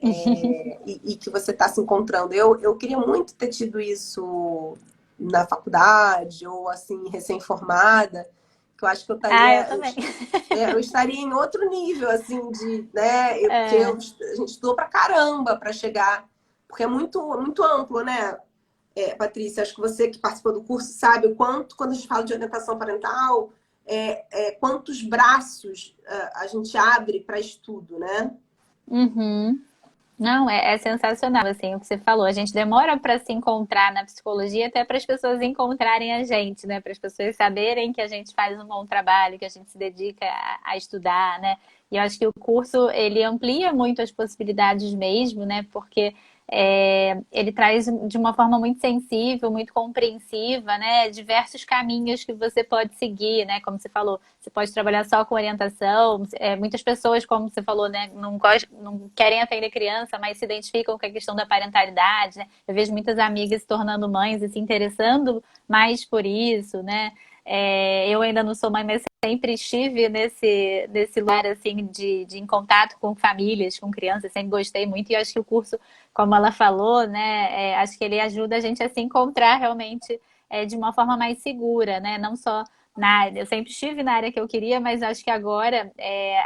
E que você está se encontrando. Eu queria muito ter tido isso na faculdade ou assim, recém-formada, que eu acho que eu estaria... eu também. Eu estaria em outro nível, assim, de, né? Porque a gente estudou pra caramba para chegar, porque é muito, muito amplo, né? Patrícia, acho que você que participou do curso sabe o quanto, quando a gente fala de orientação parental, quantos braços a gente abre para estudo, né? Não, é sensacional, assim, o que você falou. A gente demora para se encontrar na psicologia, até para as pessoas encontrarem a gente, né? Para as pessoas saberem que a gente faz um bom trabalho, que a gente se dedica a estudar, né? E eu acho que o curso, ele amplia muito as possibilidades mesmo, né? Porque ele traz de uma forma muito sensível, muito compreensiva, né? Diversos caminhos que você pode seguir, né? Como você falou, você pode trabalhar só com orientação. Muitas pessoas, como você falou, né? Não querem atender criança, mas se identificam com a questão da parentalidade, né? Eu vejo muitas amigas se tornando mães e se interessando mais por isso, né? Eu ainda não sou mãe, mas sempre estive nesse lugar assim de em contato com famílias, com crianças, sempre gostei muito e eu acho que o curso, como ela falou, né, acho que ele ajuda a gente a se encontrar realmente de uma forma mais segura, né, não só na área, eu sempre estive na área que eu queria, mas acho que agora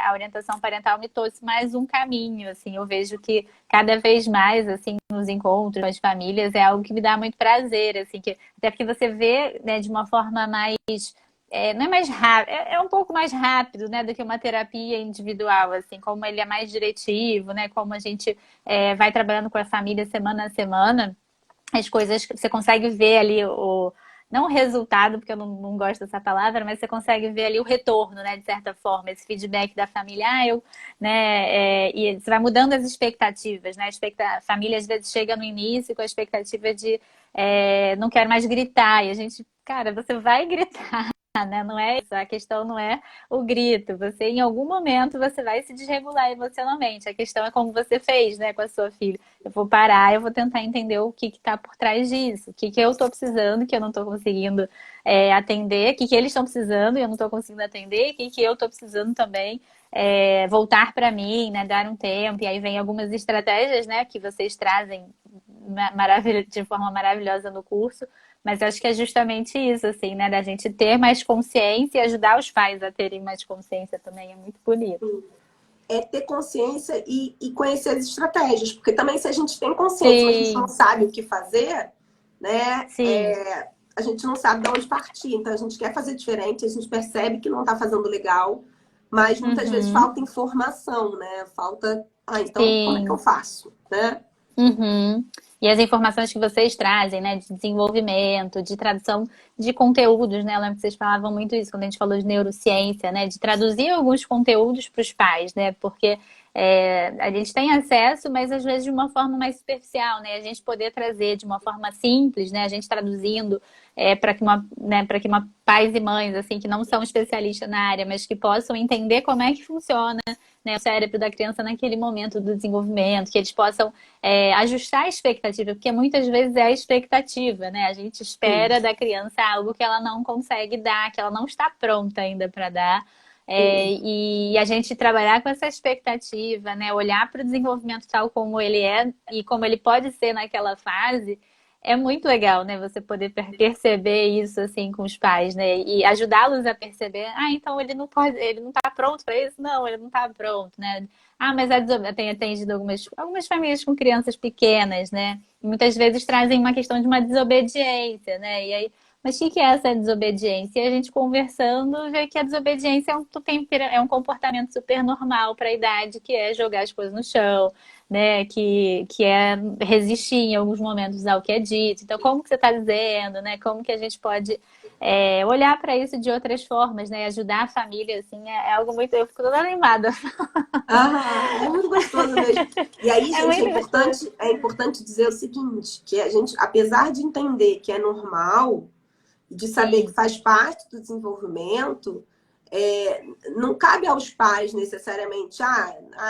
a orientação parental me trouxe mais um caminho, assim, eu vejo que cada vez mais, assim, nos encontros com as famílias é algo que me dá muito prazer, assim, até porque você vê, né, de uma forma mais não é mais rápido, um pouco mais rápido, né, do que uma terapia individual, assim, como ele é mais diretivo, né, como a gente vai trabalhando com a família semana a semana, as coisas que você consegue ver ali não o resultado, porque eu não gosto dessa palavra, mas você consegue ver ali o retorno, né, de certa forma, esse feedback da família, né, e você vai mudando as expectativas, né, a família às vezes chega no início com a expectativa de não quero mais gritar, e a gente, cara, você vai gritar, né? Não é isso, a questão não é o grito. Você, em algum momento, você vai se desregular emocionalmente. A questão é como você fez, né, com a sua filha. Eu vou parar, eu vou tentar entender o que está por trás disso. O que eu estou precisando, que eu não estou conseguindo atender. O que eles estão precisando e eu não estou conseguindo atender. O que eu estou precisando também voltar para mim, né, dar um tempo. E aí vem algumas estratégias, né, que vocês trazem de forma maravilhosa no curso. Mas acho que é justamente isso, assim, né? Da gente ter mais consciência e ajudar os pais a terem mais consciência também. É muito bonito. Ter consciência e conhecer as estratégias. Porque também se a gente tem consciência, mas a gente não Sim, sabe o que fazer, né? sim. A gente não sabe de onde partir. Então a gente quer fazer diferente, a gente percebe que não está fazendo legal, mas muitas vezes Uhum, falta informação, né? Falta, então como é que eu sim. faço, né? Uhum. E as informações que vocês trazem, né, de desenvolvimento, de tradução de conteúdos, né? Eu lembro que vocês falavam muito isso quando a gente falou de neurociência, né? De traduzir alguns conteúdos para os pais, né? Porque A gente tem acesso, mas às vezes de uma forma mais superficial, né? A gente poder trazer de uma forma simples, né? A gente traduzindo para que uma pais e mães assim que não são especialistas na área, mas que possam entender como é que funciona, né, o cérebro da criança naquele momento do desenvolvimento, que eles possam ajustar a expectativa, porque muitas vezes é a expectativa, né? A gente espera Sim, da criança algo que ela não consegue dar, que ela não está pronta ainda para dar. sim. E a gente trabalhar com essa expectativa, né? Olhar para o desenvolvimento tal como ele é e como ele pode ser naquela fase, é muito legal, né? Você poder perceber isso assim com os pais, né? E ajudá-los a perceber, então ele não pode, ele não está pronto para isso, não, ele não está pronto, né? Mas eu tenho atendido algumas famílias com crianças pequenas, né? E muitas vezes trazem uma questão de uma desobediência, né? E aí, mas o que é essa desobediência? E a gente conversando vê que a desobediência é um comportamento super normal para a idade, que é jogar as coisas no chão, né? Que é resistir em alguns momentos ao que é dito. Então, como que você está dizendo, né? Como que a gente pode olhar para isso de outras formas, né? Ajudar a família, assim, é algo muito. Eu fico toda animada. Ah, é muito gostoso mesmo. E aí, É gente, muito gostoso. é importante dizer o seguinte, que a gente, apesar de entender que é normal, de saber que Sim, faz parte do desenvolvimento, não cabe aos pais necessariamente,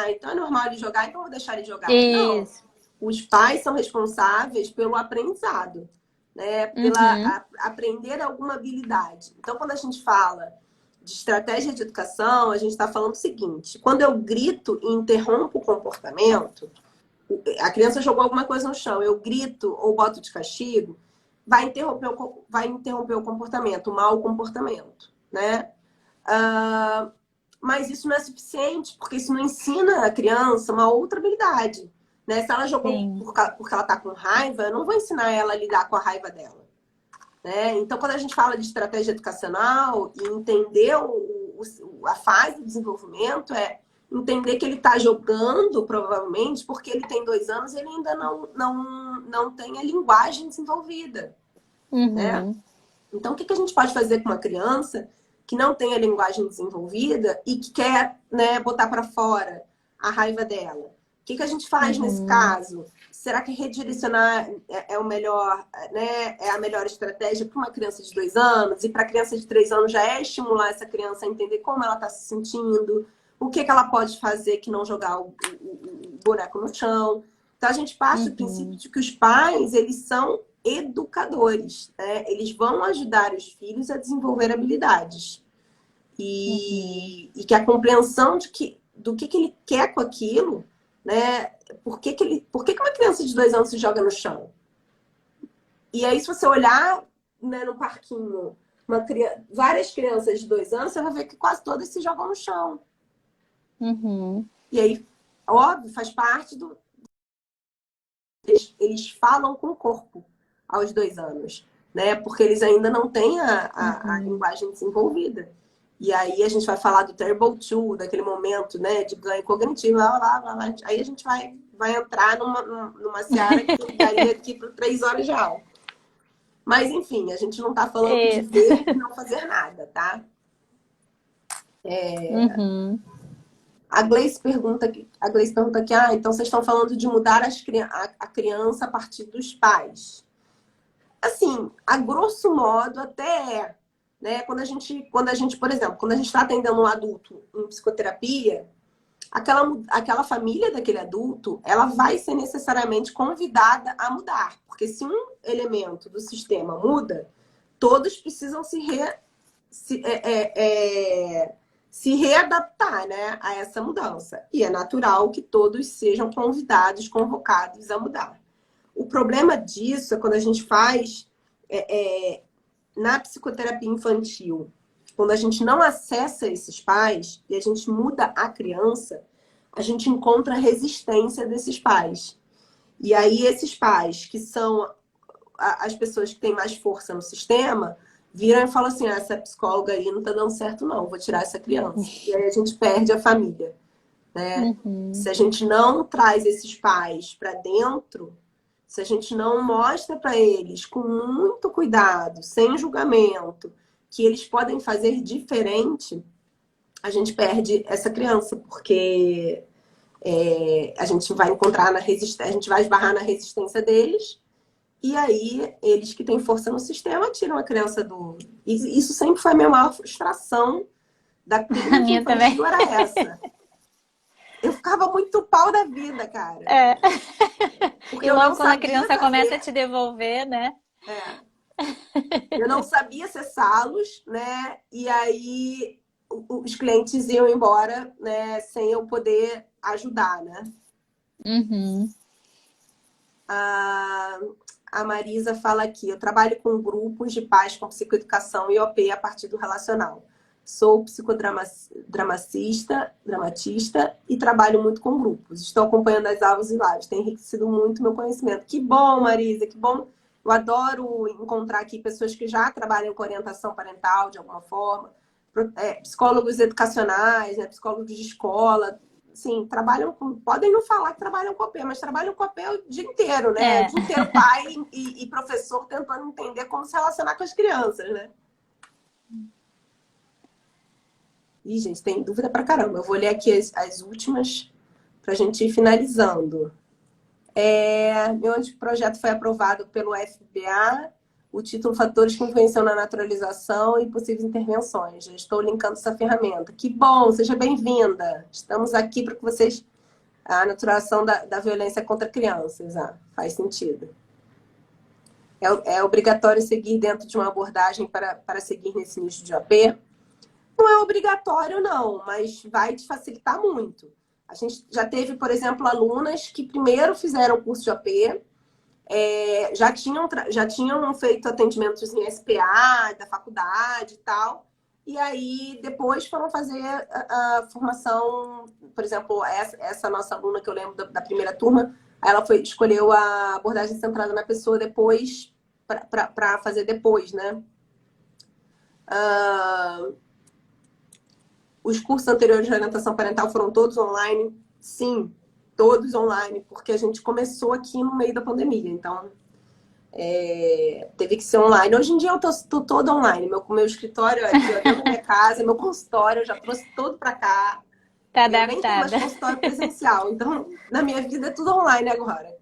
então é normal ele jogar, então eu vou deixar ele jogar. Não. isso. Os pais são responsáveis pelo aprendizado, né? Uhum. Aprender alguma habilidade. Então, quando a gente fala de estratégia de educação, a gente está falando o seguinte: quando eu grito e interrompo o comportamento, a criança jogou alguma coisa no chão, eu grito ou boto de castigo, vai interromper o comportamento, o mau comportamento, né? Mas isso não é suficiente, porque isso não ensina a criança uma outra habilidade. Né? Se ela jogou Sim. porque ela está com raiva, eu não vou ensinar ela a lidar com a raiva dela. Né? Então, quando a gente fala de estratégia educacional e entender a fase do desenvolvimento, é entender que ele está jogando, provavelmente, porque ele tem 2 anos e ele ainda não tem a linguagem desenvolvida. Né? Uhum. Então, o que a gente pode fazer com uma criança que não tem a linguagem desenvolvida e que quer, né, botar para fora a raiva dela? O que a gente faz nesse Uhum. caso? Será que redirecionar é o melhor, né, é a melhor estratégia para uma criança de 2 anos? E para a criança de 3 anos já é estimular essa criança a entender como ela está se sentindo, o que ela pode fazer que não jogar o boneco no chão. Então a gente parte do princípio Uhum. de que os pais, eles são educadores, né? Eles vão ajudar os filhos a desenvolver habilidades. Uhum. E que a compreensão do que ele quer com aquilo, né? Por que uma criança de 2 anos se joga no chão? E aí, se você olhar, né, no parquinho, várias crianças de 2 anos, você vai ver que quase todas se jogam no chão. Uhum. E aí, óbvio, faz parte do. Eles falam com o corpo aos 2 anos, né? Porque eles ainda não têm a Uhum. linguagem desenvolvida. E aí a gente vai falar do Terrible Two, daquele momento, né, de ganho cognitivo, lá. Aí a gente vai entrar numa seara que daria aqui para 3 horas de aula. Mas, enfim, a gente não está falando de É. ver e não fazer nada, tá? Uhum. A Gleice pergunta aqui, então vocês estão falando de mudar a criança a partir dos pais. Assim, a grosso modo, até é. Né? Quando a gente, por exemplo, quando a gente está atendendo um adulto em psicoterapia, aquela família daquele adulto, ela vai ser necessariamente convidada a mudar. Porque se um elemento do sistema muda, todos precisam se, é, se readaptar, né, a essa mudança. E é natural que todos sejam convidados, convocados a mudar. O problema disso é quando a gente faz na psicoterapia infantil, quando a gente não acessa esses pais e a gente muda a criança, a gente encontra resistência desses pais. E aí esses pais, que são as pessoas que têm mais força no sistema, viram e falam assim, essa psicóloga aí não tá dando certo não, vou tirar essa criança. E aí a gente perde a família, né? Se Uhum. a gente não traz esses pais para dentro, se a gente não mostra para eles com muito cuidado, sem julgamento, que eles podem fazer diferente, a gente perde essa criança, porque A gente vai encontrar a gente vai esbarrar na resistência deles, e aí eles que têm força no sistema tiram a criança do. Isso sempre foi a minha maior frustração da A clínica minha também. infantil, era essa. Eu ficava muito pau da vida, cara. É. Porque E eu não logo quando a sabia criança começa a fazer. te devolver, né? É, eu não sabia cessá-los, né? E aí os clientes iam embora, né? Sem eu poder ajudar, né? Uhum. A, a Marisa fala aqui: eu trabalho com grupos de pais com psicoeducação e OP a partir do relacional. Sou dramatista e trabalho muito com grupos. Estou acompanhando as aulas e lives. Tem enriquecido muito meu conhecimento. Que bom, Marisa, que bom. Eu adoro encontrar aqui pessoas que já trabalham com orientação parental de alguma forma. Psicólogos educacionais, né, psicólogos de escola. Sim, trabalham com. Podem não falar que trabalham com OP, mas trabalham com OP o dia inteiro, né? O É. dia inteiro pai e professor tentando entender como se relacionar com as crianças, né? Ih, gente, tem dúvida pra caramba. Eu vou ler aqui as últimas pra gente ir finalizando. Meu anteprojeto foi aprovado pelo FBA, o título Fatores que influenciam na naturalização e possíveis intervenções. Já estou linkando essa ferramenta. Que bom, seja bem-vinda. Estamos aqui para que vocês. A naturalização da violência contra crianças. Faz sentido. É obrigatório seguir dentro de uma abordagem para seguir nesse nicho de OP? Não é obrigatório, não, mas vai te facilitar muito. A gente já teve, por exemplo, alunas que primeiro fizeram o curso de OP, já tinham feito atendimentos em SPA, da faculdade e tal, e aí depois foram fazer a formação, por exemplo, essa nossa aluna que eu lembro da primeira turma, ela escolheu a abordagem centrada na pessoa depois, para fazer depois, né? Os cursos anteriores de orientação parental foram todos online? Sim, todos online, porque a gente começou aqui no meio da pandemia, então teve que ser online. Hoje em dia eu tô toda online. Meu escritório é aqui, ó, dentro da minha casa, meu consultório, eu já trouxe todo para cá. Tá Eu nem tenho mais adaptada. consultório presencial, então na minha vida é tudo online agora.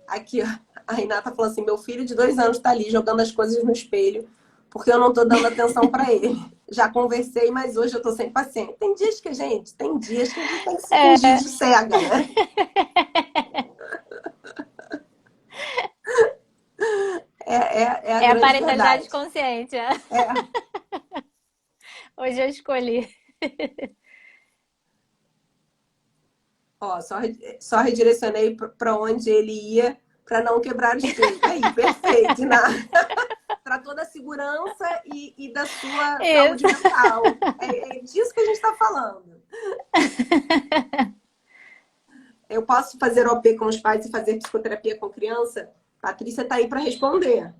Aqui, ó, a Renata falou assim: meu filho de 2 anos tá ali jogando as coisas no espelho, porque eu não tô dando atenção para ele. Já conversei, mas hoje eu tô sem paciência. Tem dias que a gente tem que se fingir de cega, né? É a É a grande parentalidade verdade. consciente. É. Hoje eu escolhi. Ó, só redirecionei para onde ele ia para não quebrar o espelho. Aí, perfeito, para toda a segurança e da sua saúde Isso. mental. É disso que a gente está falando. Eu posso fazer OP com os pais e fazer psicoterapia com criança? Patrícia está aí para responder.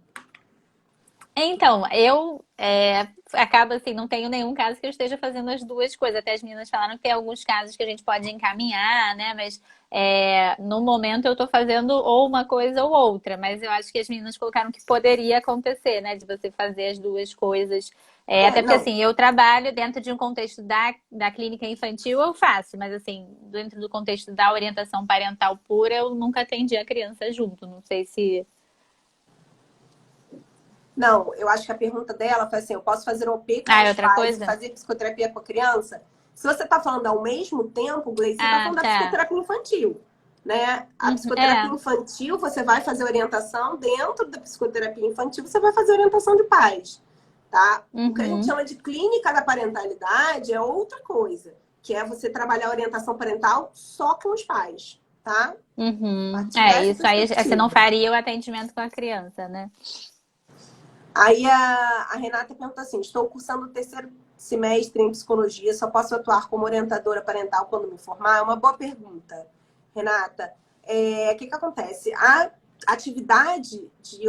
Então, acaba assim, não tenho nenhum caso que eu esteja fazendo as duas coisas. Até as meninas falaram que tem alguns casos que a gente pode encaminhar, né? Mas no momento eu estou fazendo ou uma coisa ou outra. Mas eu acho que as meninas colocaram que poderia acontecer, né? De você fazer as duas coisas. Até porque Não, assim, eu trabalho dentro de um contexto da clínica infantil, eu faço, mas assim, dentro do contexto da orientação parental pura, eu nunca atendi a criança junto. Não sei se. não, eu acho que a pergunta dela foi assim: eu posso fazer OP com Ah, é os outra pais e coisa? fazer psicoterapia com a criança? Se você está falando ao mesmo tempo, Gleice, você está Ah, falando da tá. psicoterapia infantil, né? A Uhum, psicoterapia infantil, você vai fazer orientação, dentro da psicoterapia infantil, você vai fazer orientação de pais, tá? O que a gente Uhum, chama de clínica da parentalidade é outra coisa, que é você trabalhar a orientação parental só com os pais, tá? A uhum. partir dessa Isso aí você não perspectiva. faria o atendimento com a criança, né? Aí a Renata pergunta assim: estou cursando o terceiro semestre em psicologia, só posso atuar como orientadora parental quando me formar? É uma boa pergunta, Renata. O que acontece? A atividade de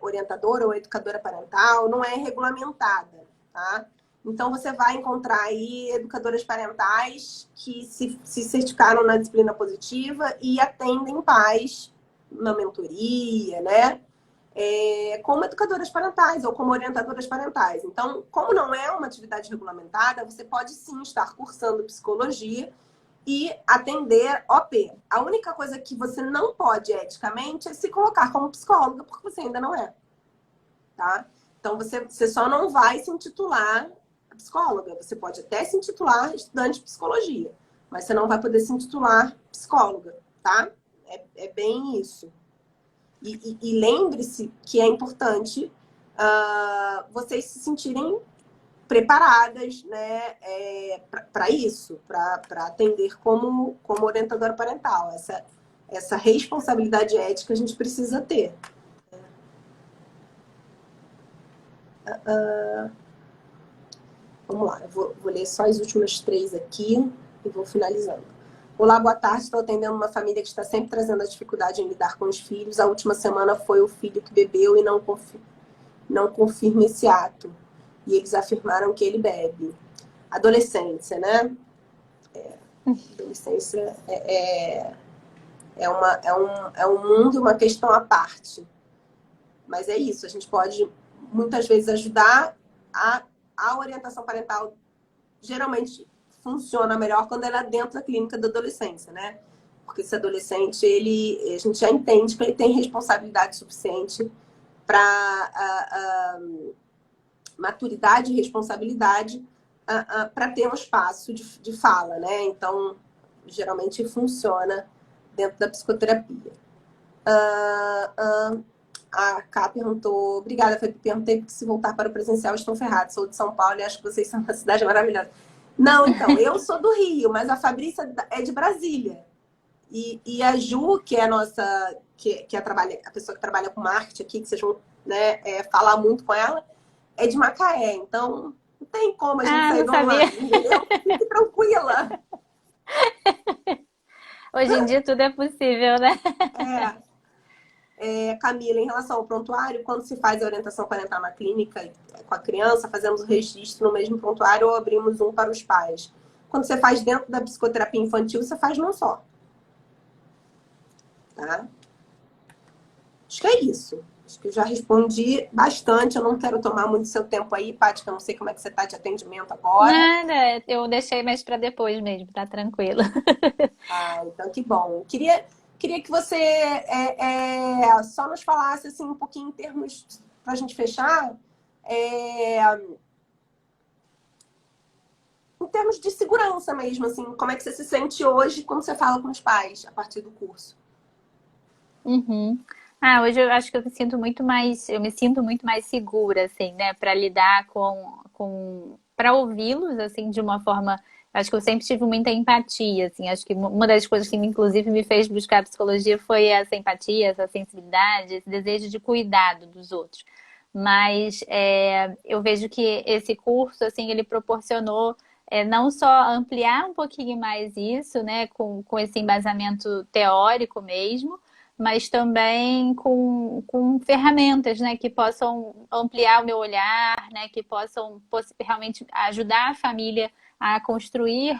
orientadora ou educadora parental não é regulamentada, tá? Então você vai encontrar aí educadoras parentais que se certificaram na disciplina positiva e atendem pais na mentoria, né? como educadoras parentais ou como orientadoras parentais. Então, como não é uma atividade regulamentada, você pode sim estar cursando psicologia e atender OP. A única coisa que você não pode eticamente é se colocar como psicóloga, porque você ainda não é, tá? Então, você só não vai se intitular psicóloga. Você pode até se intitular estudante de psicologia, mas você não vai poder se intitular psicóloga, tá? É bem isso. E lembre-se que é importante vocês se sentirem preparadas, né, para isso, para atender como orientadora parental. Essa responsabilidade ética a gente precisa ter. Vamos lá, eu vou ler só as últimas 3 aqui e vou finalizando. Olá, boa tarde. Estou atendendo uma família que está sempre trazendo a dificuldade em lidar com os filhos. A última semana foi o filho que bebeu e não confirma esse ato. E eles afirmaram que ele bebe. Adolescência, né? Adolescência é um mundo, uma questão à parte. Mas é isso, a gente pode muitas vezes ajudar a orientação parental. Geralmente funciona melhor quando ela é dentro da clínica da adolescência, né? Porque esse adolescente, a gente já entende que ele tem responsabilidade suficiente para maturidade e responsabilidade para ter um espaço de fala, né? Então, geralmente funciona dentro da psicoterapia. A Cá perguntou, obrigada, Felipe, perguntei porque se voltar para o presencial estou ferrada, sou de São Paulo e acho que vocês são uma cidade maravilhosa. Não, então, eu sou do Rio, mas a Fabrícia é de Brasília. E a Ju, que é a nossa, a pessoa que trabalha com marketing aqui, que vocês vão, né, falar muito com ela, é de Macaé. Então, não tem como a gente sair do online, entendeu? Fique tranquila. Hoje em dia tudo é possível, né? Camila, em relação ao prontuário, quando se faz a orientação parental na clínica com a criança, fazemos o registro no mesmo prontuário ou abrimos um para os pais. Quando você faz dentro da psicoterapia infantil, você faz num só. Tá? Acho que é isso. Acho que eu já respondi bastante. Eu não quero tomar muito seu tempo aí, Paty, que eu não sei como é que você está de atendimento agora. Nada, eu deixei mais para depois mesmo, tá tranquilo. Então que bom. Queria que você só nos falasse assim, um pouquinho em termos, para a gente fechar, em termos de segurança mesmo, assim, como é que você se sente hoje quando você fala com os pais a partir do curso? Uhum. Hoje eu acho que eu me sinto muito mais segura, assim, né, para lidar para ouvi-los, assim, de uma forma. Acho que eu sempre tive muita empatia, assim. Acho que uma das coisas que, inclusive, me fez buscar a psicologia foi essa empatia, essa sensibilidade, esse desejo de cuidado dos outros. Mas eu vejo que esse curso, assim, ele proporcionou não só ampliar um pouquinho mais isso, né, com esse embasamento teórico mesmo, mas também com ferramentas, né, que possam ampliar o meu olhar, né, que possam realmente ajudar a família a construir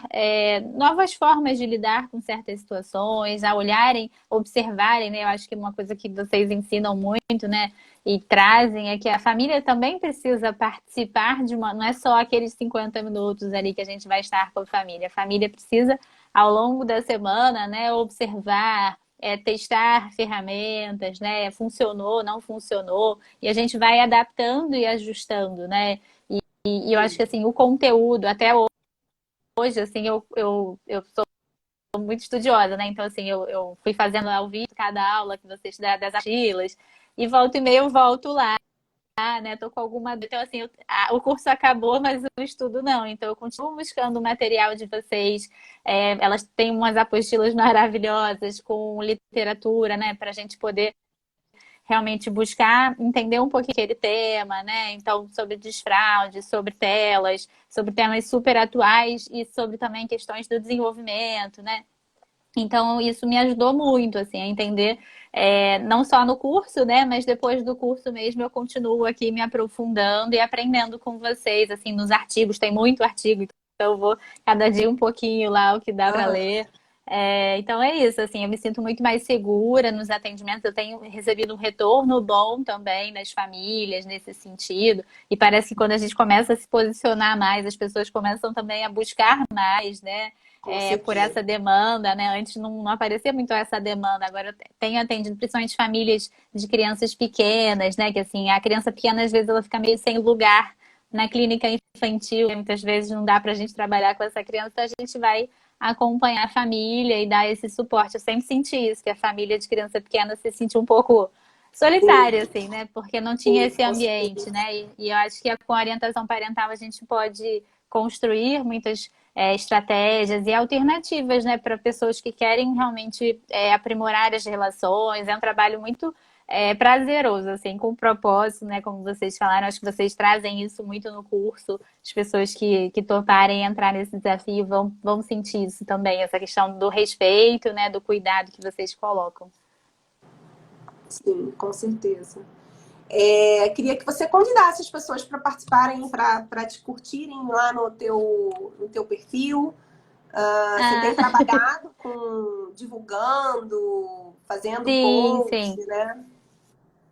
novas formas de lidar com certas situações, a olharem, observarem, né? Eu acho que uma coisa que vocês ensinam muito, né, e trazem é que a família também precisa participar não é só aqueles 50 minutos ali que a gente vai estar com a família precisa, ao longo da semana, né, observar, testar ferramentas, né? Funcionou, não funcionou, e a gente vai adaptando e ajustando, né? E eu acho que assim, o conteúdo, até hoje, assim, eu sou muito estudiosa, né? Então, assim, eu fui fazendo ao vivo cada aula que vocês dão das apostilas, e volta e meia eu volto lá. Né? Tô com alguma. Então, assim, o curso acabou, mas o estudo não. Então, eu continuo buscando o material de vocês. Elas têm umas apostilas maravilhosas com literatura, né? Para a gente poder realmente buscar entender um pouquinho aquele tema, né? Então, sobre desfraude, sobre telas, sobre temas super atuais e sobre também questões do desenvolvimento, né? Então, isso me ajudou muito, assim, a entender, não só no curso, né, mas depois do curso mesmo eu continuo aqui me aprofundando e aprendendo com vocês, assim, nos artigos, tem muito artigo, então eu vou cada dia um pouquinho lá o que dá para ler. Então é isso, assim, eu me sinto muito mais segura nos atendimentos, eu tenho recebido um retorno bom também das famílias nesse sentido, e parece que quando a gente começa a se posicionar mais, as pessoas começam também a buscar mais, né? Com Por certeza. essa demanda, né? Antes não aparecia muito essa demanda, agora eu tenho atendido principalmente famílias de crianças pequenas, né? Que assim, a criança pequena às vezes ela fica meio sem lugar na clínica infantil, muitas vezes não dá pra gente trabalhar com essa criança, então a gente vai acompanhar a família e dar esse suporte. Eu sempre senti isso, que a família de criança pequena se sentia um pouco solitária, Sim, assim, né? Porque não tinha sim, esse com ambiente, certeza. né? E eu acho que com a orientação parental a gente pode construir muitas estratégias e alternativas, né, para pessoas que querem realmente aprimorar as relações. É um trabalho muito prazeroso, assim, com propósito, né? Como vocês falaram, acho que vocês trazem isso muito no curso. As pessoas que toparem entrar nesse desafio vão sentir isso também, essa questão do respeito, né? Do cuidado que vocês colocam. Sim, com certeza. Queria que você convidasse as pessoas para participarem, para te curtirem lá no teu perfil. Você tem Ah, trabalhado com divulgando, fazendo sim, post, sim. né?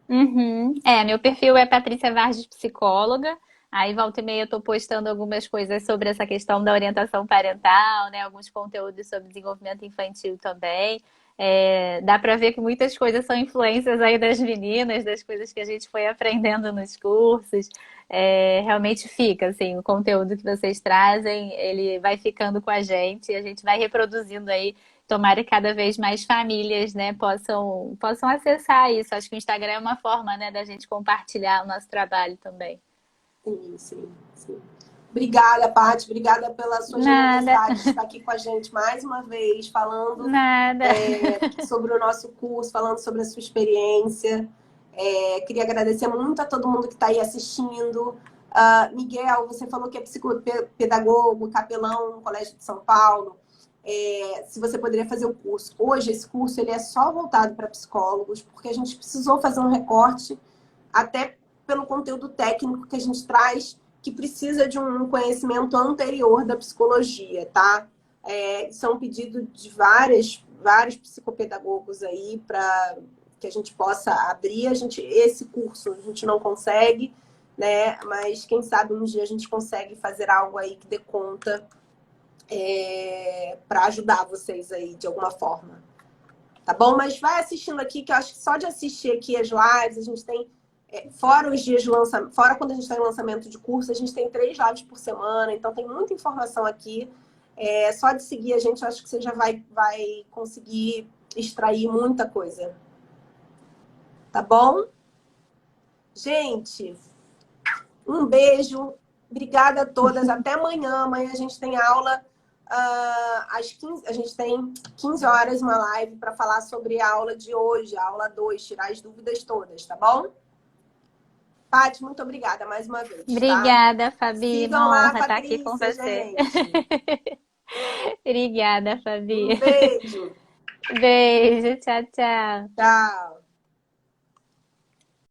Uhum. Meu perfil é Patrícia Vargas, psicóloga. Aí, volta e meia, eu tô postando algumas coisas sobre essa questão da orientação parental, né? Alguns conteúdos sobre desenvolvimento infantil também. Dá para ver que muitas coisas são influências aí das meninas, das coisas que a gente foi aprendendo nos cursos. Realmente fica, assim, o conteúdo que vocês trazem, ele vai ficando com a gente e a gente vai reproduzindo aí. Tomara que cada vez mais famílias, né, possam acessar isso. Acho que o Instagram é uma forma, né, da gente compartilhar o nosso trabalho também. Sim, sim, sim. Obrigada, Paty. Obrigada pela sua Nada, generosidade de estar aqui com a gente mais uma vez, falando nada. sobre o nosso curso, falando sobre a sua experiência. Queria agradecer muito a todo mundo que está aí assistindo. Miguel, você falou que é psicopedagogo, capelão no Colégio de São Paulo. Se você poderia fazer o curso. Hoje, esse curso ele é só voltado para psicólogos, porque a gente precisou fazer um recorte, até pelo conteúdo técnico que a gente traz, que precisa de um conhecimento anterior da psicologia, tá? Isso é um pedido de vários psicopedagogos aí para que a gente possa abrir. Esse curso a gente não consegue, né? Mas quem sabe um dia a gente consegue fazer algo aí que dê conta para ajudar vocês aí de alguma forma. Tá bom? Mas vai assistindo aqui, que eu acho que só de assistir aqui as lives, a gente tem, fora os dias de lançamento, fora quando a gente está em lançamento de curso, a gente tem 3 lives por semana, então tem muita informação aqui. Só de seguir a gente, eu acho que você já vai conseguir extrair muita coisa. Tá bom? Gente, um beijo. Obrigada a todas. Até amanhã. Amanhã a gente tem aula às 15. A gente tem 15 horas uma live para falar sobre a aula de hoje, a aula 2, tirar as dúvidas todas, tá bom? Paty, muito obrigada mais uma vez, tá? Obrigada, Fabi. Sigam Uma lá a honra estar aqui com Patrícia, você. gente. Obrigada, Fabi. Um beijo. Beijo, tchau, tchau. Tchau.